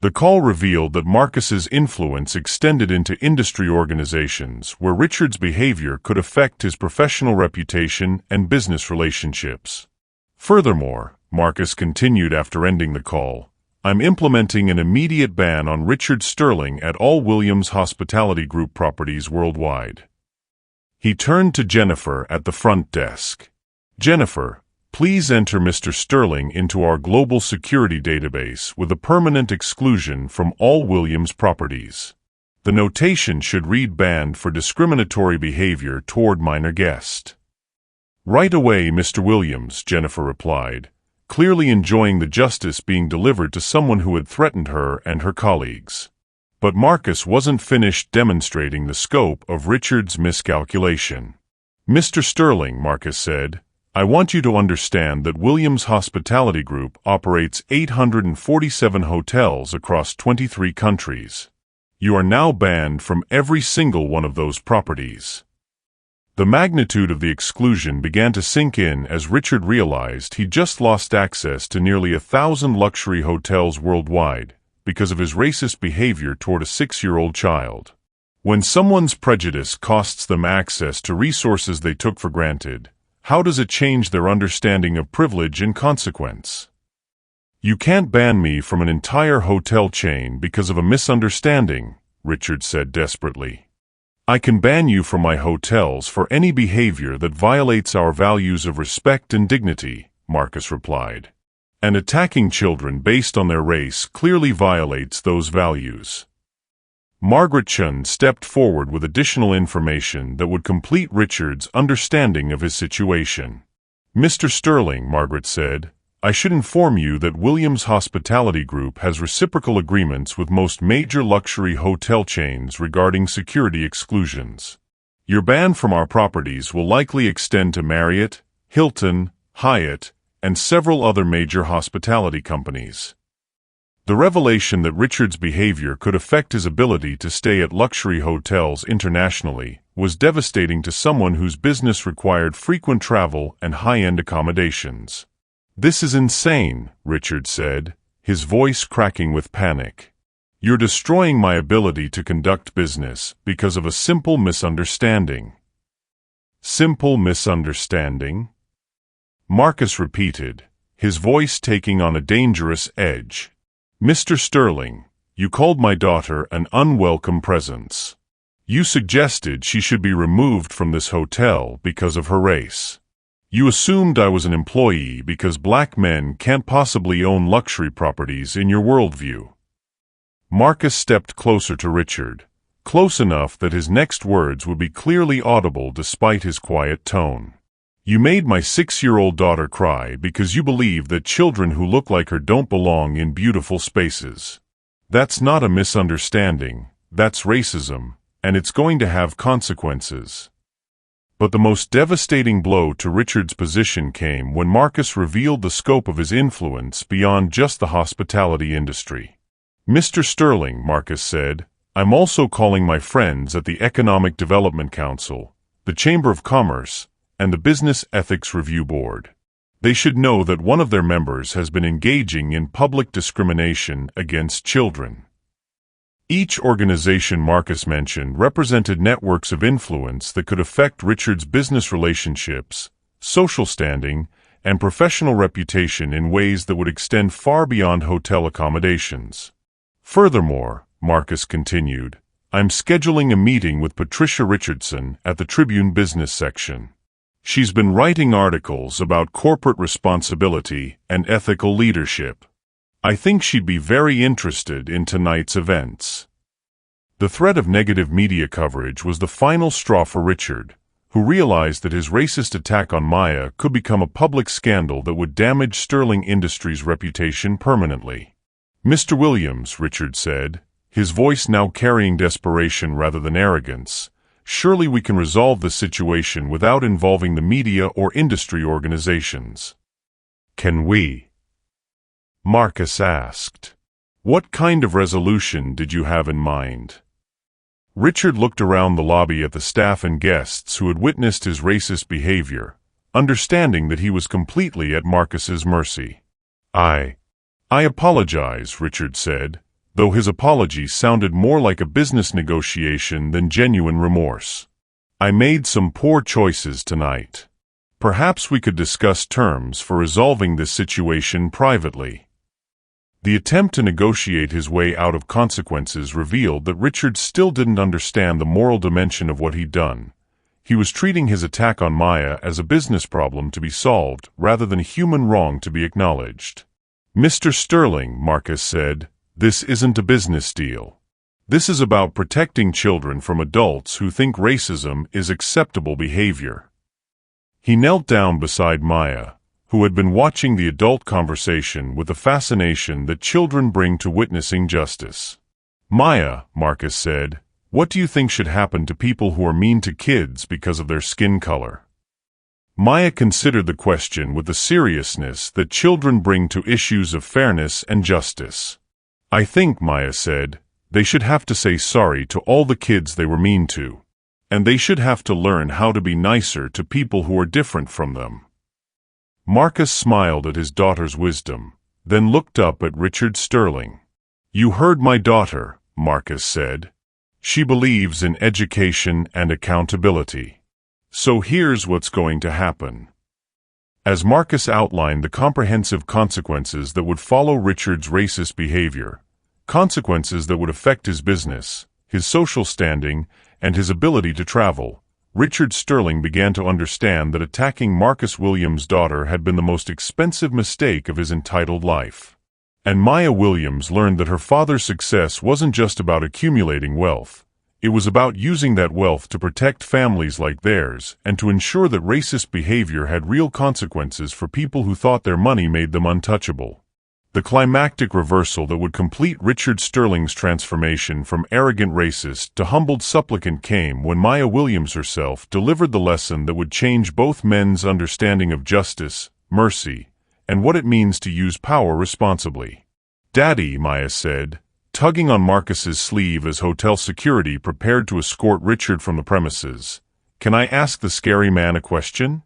The call revealed that Marcus's influence extended into industry organizations where Richard's behavior could affect his professional reputation and business relationships. Furthermore, Marcus continued after ending the call, I'm implementing an immediate ban on Richard Sterling at all Williams Hospitality Group properties worldwide. He turned to Jennifer at the front desk. Jennifer, please enter Mr. Sterling into our global security database with a permanent exclusion from all Williams properties. The notation should read banned for discriminatory behavior toward minor guest. Right away, Mr. Williams, Jennifer replied, clearly enjoying the justice being delivered to someone who had threatened her and her colleagues. But Marcus wasn't finished demonstrating the scope of Richard's miscalculation. Mr. Sterling, Marcus said, I want you to understand that Williams Hospitality Group operates 847 hotels across 23 countries. You are now banned from every single one of those properties. The magnitude of the exclusion began to sink in as Richard realized he'd just lost access to nearly 1,000 luxury hotels worldwide because of his racist behavior toward a 6-year-old child. When someone's prejudice costs them access to resources they took for granted, how does it change their understanding of privilege and consequence? You can't ban me from an entire hotel chain because of a misunderstanding, Richard said desperately. I can ban you from my hotels for any behavior that violates our values of respect and dignity, Marcus replied. And attacking children based on their race clearly violates those values. Margaret Chun stepped forward with additional information that would complete Richard's understanding of his situation. Mr. Sterling, Margaret said, I should inform you that Williams Hospitality Group has reciprocal agreements with most major luxury hotel chains regarding security exclusions. Your ban from our properties will likely extend to Marriott, Hilton, Hyatt, and several other major hospitality companies. The revelation that Richard's behavior could affect his ability to stay at luxury hotels internationally was devastating to someone whose business required frequent travel and high-end accommodations. This is insane, Richard said, his voice cracking with panic. You're destroying my ability to conduct business because of a simple misunderstanding. Simple misunderstanding? Marcus repeated, his voice taking on a dangerous edge. Mr. Sterling, you called my daughter an unwelcome presence. You suggested she should be removed from this hotel because of her race. You assumed I was an employee because black men can't possibly own luxury properties in your worldview. Marcus stepped closer to Richard, close enough that his next words would be clearly audible despite his quiet tone. You made my 6-year-old daughter cry because you believe that children who look like her don't belong in beautiful spaces. That's not a misunderstanding, that's racism, and it's going to have consequences. But the most devastating blow to Richard's position came when Marcus revealed the scope of his influence beyond just the hospitality industry. Mr. Sterling, Marcus said, I'm also calling my friends at the Economic Development Council, the Chamber of Commerce, and the Business Ethics Review Board. They should know that one of their members has been engaging in public discrimination against children. Each organization Marcus mentioned represented networks of influence that could affect Richard's business relationships, social standing, and professional reputation in ways that would extend far beyond hotel accommodations. Furthermore, Marcus continued, I'm scheduling a meeting with Patricia Richardson at the Tribune Business section. She's been writing articles about corporate responsibility and ethical leadership. I think she'd be very interested in tonight's events. The threat of negative media coverage was the final straw for Richard, who realized that his racist attack on Maya could become a public scandal that would damage Sterling Industries' reputation permanently. "Mr. Williams," Richard said, his voice now carrying desperation rather than arrogance, "surely we can resolve this situation without involving the media or industry organizations." "Can we?" Marcus asked. "What kind of resolution did you have in mind?" Richard looked around the lobby at the staff and guests who had witnessed his racist behavior, understanding that he was completely at Marcus's mercy. I apologize," Richard said, though his apology sounded more like a business negotiation than genuine remorse. "I made some poor choices tonight. Perhaps we could discuss terms for resolving this situation privately." The attempt to negotiate his way out of consequences revealed that Richard still didn't understand the moral dimension of what he'd done. He was treating his attack on Maya as a business problem to be solved rather than a human wrong to be acknowledged. "Mr. Sterling," Marcus said, "this isn't a business deal. This is about protecting children from adults who think racism is acceptable behavior." He knelt down beside Maya, who had been watching the adult conversation with the fascination that children bring to witnessing justice. "Maya," Marcus said, "what do you think should happen to people who are mean to kids because of their skin color?" Maya considered the question with the seriousness that children bring to issues of fairness and justice. "I think," Maya said, "they should have to say sorry to all the kids they were mean to. And they should have to learn how to be nicer to people who are different from them." Marcus smiled at his daughter's wisdom, then looked up at Richard Sterling. "You heard my daughter," Marcus said. "She believes in education and accountability. So here's what's going to happen." As Marcus outlined the comprehensive consequences that would follow Richard's racist behavior, consequences that would affect his business, his social standing, and his ability to travel, Richard Sterling began to understand that attacking Marcus Williams' daughter had been the most expensive mistake of his entitled life. And Maya Williams learned that her father's success wasn't just about accumulating wealth. It was about using that wealth to protect families like theirs and to ensure that racist behavior had real consequences for people who thought their money made them untouchable. The climactic reversal that would complete Richard Sterling's transformation from arrogant racist to humbled supplicant came when Maya Williams herself delivered the lesson that would change both men's understanding of justice, mercy, and what it means to use power responsibly. "Daddy," Maya said, tugging on Marcus's sleeve as hotel security prepared to escort Richard from the premises, "can I ask the scary man a question?"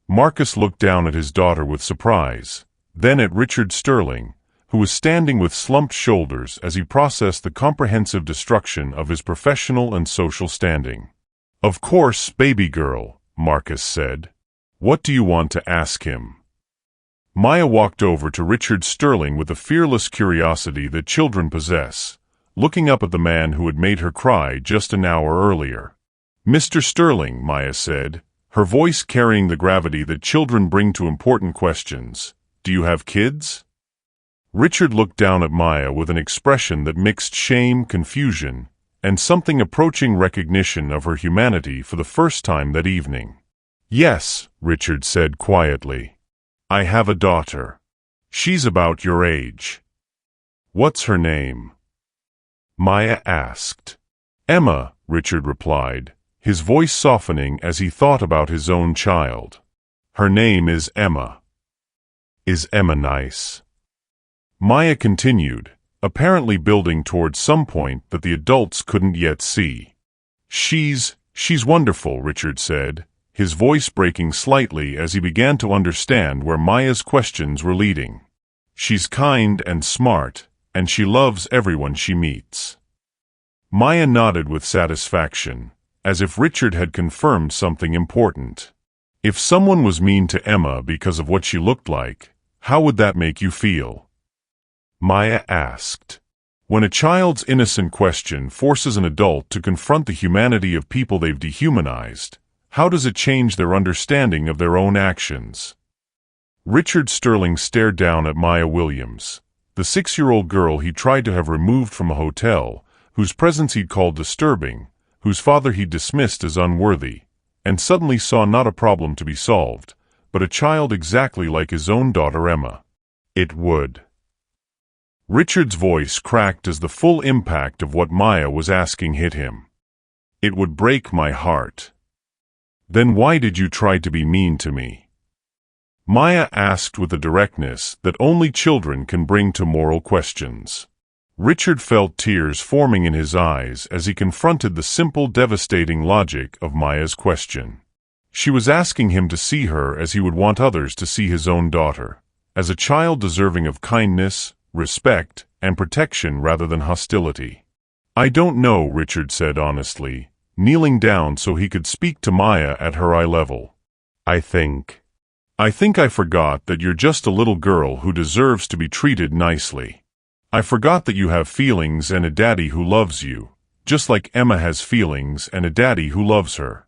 Marcus looked down at his daughter with surprise, then at Richard Sterling, who was standing with slumped shoulders as he processed the comprehensive destruction of his professional and social standing. "Of course, baby girl," Marcus said. "What do you want to ask him?" Maya walked over to Richard Sterling with the fearless curiosity that children possess, looking up at the man who had made her cry just an hour earlier. "Mr. Sterling," Maya said, her voice carrying the gravity that children bring to important questions, "do you have kids?" Richard looked down at Maya with an expression that mixed shame, confusion, and something approaching recognition of her humanity for the first time that evening. "Yes," Richard said quietly. "I have a daughter. She's about your age." "What's her name?" Maya asked. "Emma," Richard replied, his voice softening as he thought about his own child. "Her name is Emma." "Is Emma nice?" Maya continued, apparently building towards some point that the adults couldn't yet see. She's wonderful," Richard said, his voice breaking slightly as he began to understand where Maya's questions were leading. "She's kind and smart, and she loves everyone she meets." Maya nodded with satisfaction, as if Richard had confirmed something important. "If someone was mean to Emma because of what she looked like, how would that make you feel?" Maya asked. When a child's innocent question forces an adult to confront the humanity of people they've dehumanized, how does it change their understanding of their own actions? Richard Sterling stared down at Maya Williams, the 6-year-old girl he tried to have removed from a hotel, whose presence he'd called disturbing, whose father he'd dismissed as unworthy, and suddenly saw not a problem to be solved, but a child exactly like his own daughter Emma. It would. Richard's voice cracked as the full impact of what Maya was asking hit him. It would break my heart. Then why did you try to be mean to me? Maya asked with a directness that only children can bring to moral questions. Richard felt tears forming in his eyes as he confronted the simple, devastating logic of Maya's question. She was asking him to see her as he would want others to see his own daughter, as a child deserving of kindness, respect, and protection rather than hostility. I don't know, Richard said honestly, kneeling down so he could speak to Maya at her eye level. I think I forgot that you're just a little girl who deserves to be treated nicely. I forgot that you have feelings and a daddy who loves you, just like Emma has feelings and a daddy who loves her.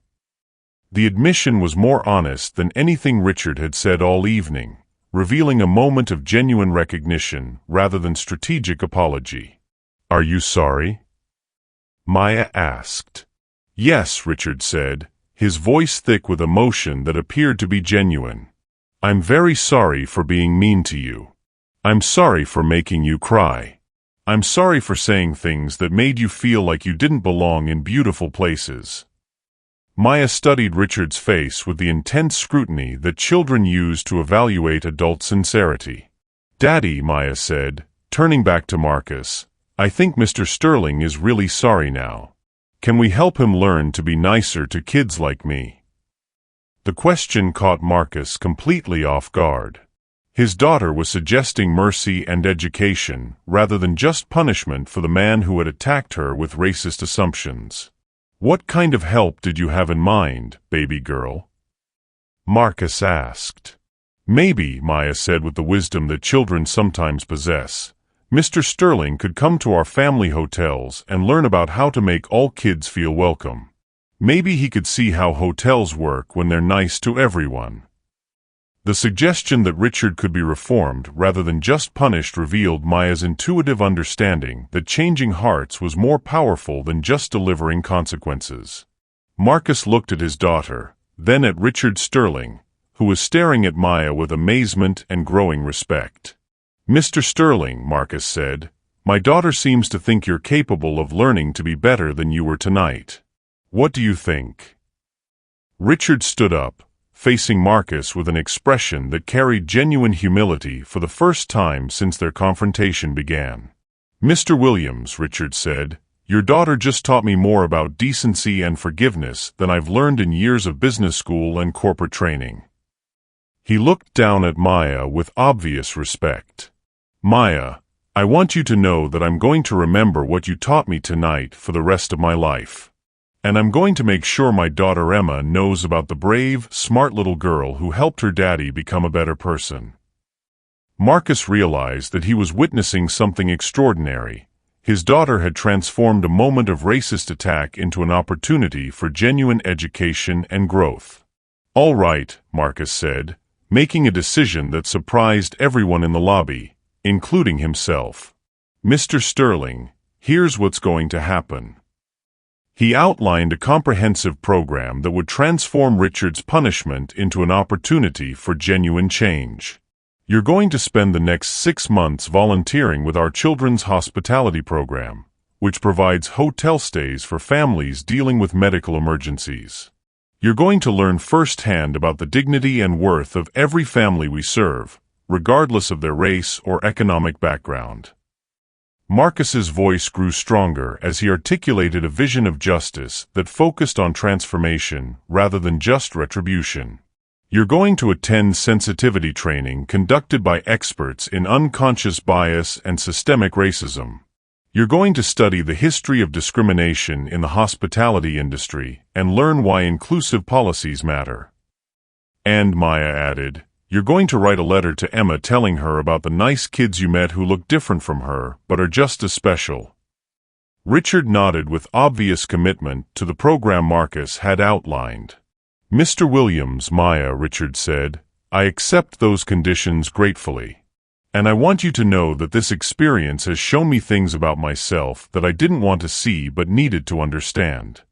The admission was more honest than anything Richard had said all evening, revealing a moment of genuine recognition rather than strategic apology. Are you sorry? Maya asked. Yes, Richard said, his voice thick with emotion that appeared to be genuine. I'm very sorry for being mean to you. I'm sorry for making you cry. I'm sorry for saying things that made you feel like you didn't belong in beautiful places. Maya studied Richard's face with the intense scrutiny that children use to evaluate adult sincerity. Daddy, Maya said, turning back to Marcus, I think Mr. Sterling is really sorry now. Can we help him learn to be nicer to kids like me? The question caught Marcus completely off guard. His daughter was suggesting mercy and education rather than just punishment for the man who had attacked her with racist assumptions. What kind of help did you have in mind, baby girl? Marcus asked. Maybe, Maya said with the wisdom that children sometimes possess, Mr. Sterling could come to our family hotels and learn about how to make all kids feel welcome. Maybe he could see how hotels work when they're nice to everyone. The suggestion that Richard could be reformed rather than just punished revealed Maya's intuitive understanding that changing hearts was more powerful than just delivering consequences. Marcus looked at his daughter, then at Richard Sterling, who was staring at Maya with amazement and growing respect. Mr. Sterling, Marcus said, my daughter seems to think you're capable of learning to be better than you were tonight. What do you think? Richard stood up, facing Marcus with an expression that carried genuine humility for the first time since their confrontation began. Mr. Williams, Richard said, your daughter just taught me more about decency and forgiveness than I've learned in years of business school and corporate training. He looked down at Maya with obvious respect. Maya, I want you to know that I'm going to remember what you taught me tonight for the rest of my life. And I'm going to make sure my daughter Emma knows about the brave, smart little girl who helped her daddy become a better person. Marcus realized that he was witnessing something extraordinary. His daughter had transformed a moment of racist attack into an opportunity for genuine education and growth. All right, Marcus said, making a decision that surprised everyone in the lobby, including himself. Mr. Sterling, here's what's going to happen. He outlined a comprehensive program that would transform Richard's punishment into an opportunity for genuine change. You're going to spend the next 6 months volunteering with our children's hospitality program, which provides hotel stays for families dealing with medical emergencies. You're going to learn firsthand about the dignity and worth of every family we serve, regardless of their race or economic background. Marcus's voice grew stronger as he articulated a vision of justice that focused on transformation rather than just retribution. You're going to attend sensitivity training conducted by experts in unconscious bias and systemic racism. You're going to study the history of discrimination in the hospitality industry and learn why inclusive policies matter. And, Maya added, you're going to write a letter to Emma telling her about the nice kids you met who look different from her but are just as special. Richard nodded with obvious commitment to the program Marcus had outlined. Mr. Williams, Maya, Richard said, I accept those conditions gratefully. And I want you to know that this experience has shown me things about myself that I didn't want to see but needed to understand.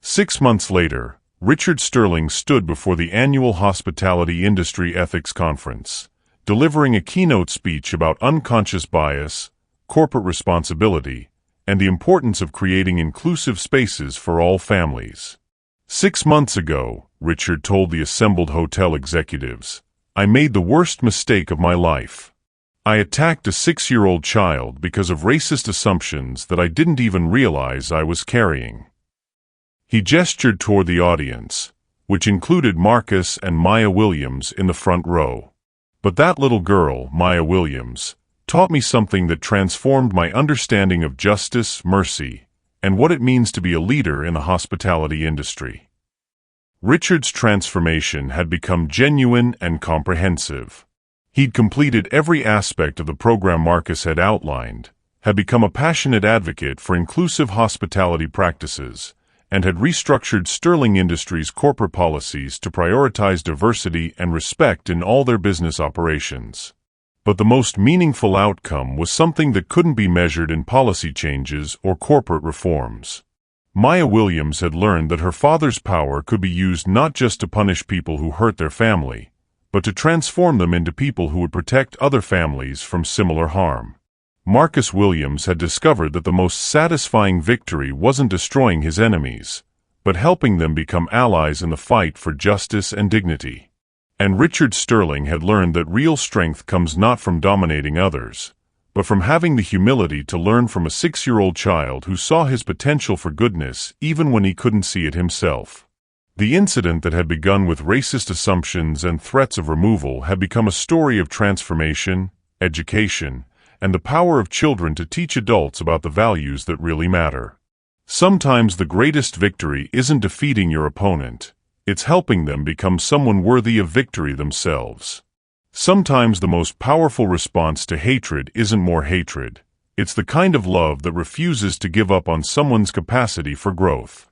6 months later, Richard Sterling stood before the annual Hospitality Industry Ethics Conference, delivering a keynote speech about unconscious bias, corporate responsibility, and the importance of creating inclusive spaces for all families. 6 months ago, Richard told the assembled hotel executives, "I made the worst mistake of my life. I attacked a 6-year-old child because of racist assumptions that I didn't even realize I was carrying." He gestured toward the audience, which included Marcus and Maya Williams in the front row. "But that little girl, Maya Williams, taught me something that transformed my understanding of justice, mercy, and what it means to be a leader in the hospitality industry." Richard's transformation had become genuine and comprehensive. He'd completed every aspect of the program Marcus had outlined, had become a passionate advocate for inclusive hospitality practices, and had restructured Sterling Industries' corporate policies to prioritize diversity and respect in all their business operations. But the most meaningful outcome was something that couldn't be measured in policy changes or corporate reforms. Maya Williams had learned that her father's power could be used not just to punish people who hurt their family, but to transform them into people who would protect other families from similar harm. Marcus Williams had discovered that the most satisfying victory wasn't destroying his enemies, but helping them become allies in the fight for justice and dignity. And Richard Sterling had learned that real strength comes not from dominating others, but from having the humility to learn from a 6-year-old child who saw his potential for goodness even when he couldn't see it himself. The incident that had begun with racist assumptions and threats of removal had become a story of transformation, education, and the power of children to teach adults about the values that really matter. Sometimes the greatest victory isn't defeating your opponent, it's helping them become someone worthy of victory themselves. Sometimes the most powerful response to hatred isn't more hatred, it's the kind of love that refuses to give up on someone's capacity for growth.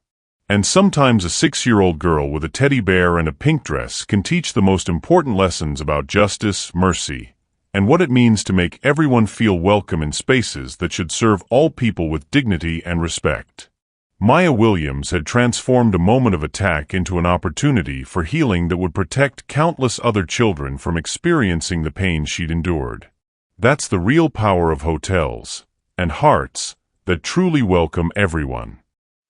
And sometimes a 6-year-old girl with a teddy bear and a pink dress can teach the most important lessons about justice, mercy, and what it means to make everyone feel welcome in spaces that should serve all people with dignity and respect. Maya Williams had transformed a moment of attack into an opportunity for healing that would protect countless other children from experiencing the pain she'd endured. That's the real power of hotels and hearts that truly welcome everyone.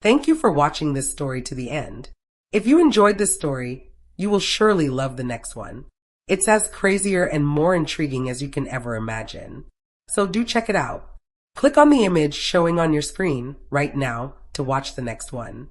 Thank you for watching this story to the end. If you enjoyed this story, you will surely love the next one. It's as crazier and more intriguing as you can ever imagine. So do check it out. Click on the image showing on your screen right now to watch the next one.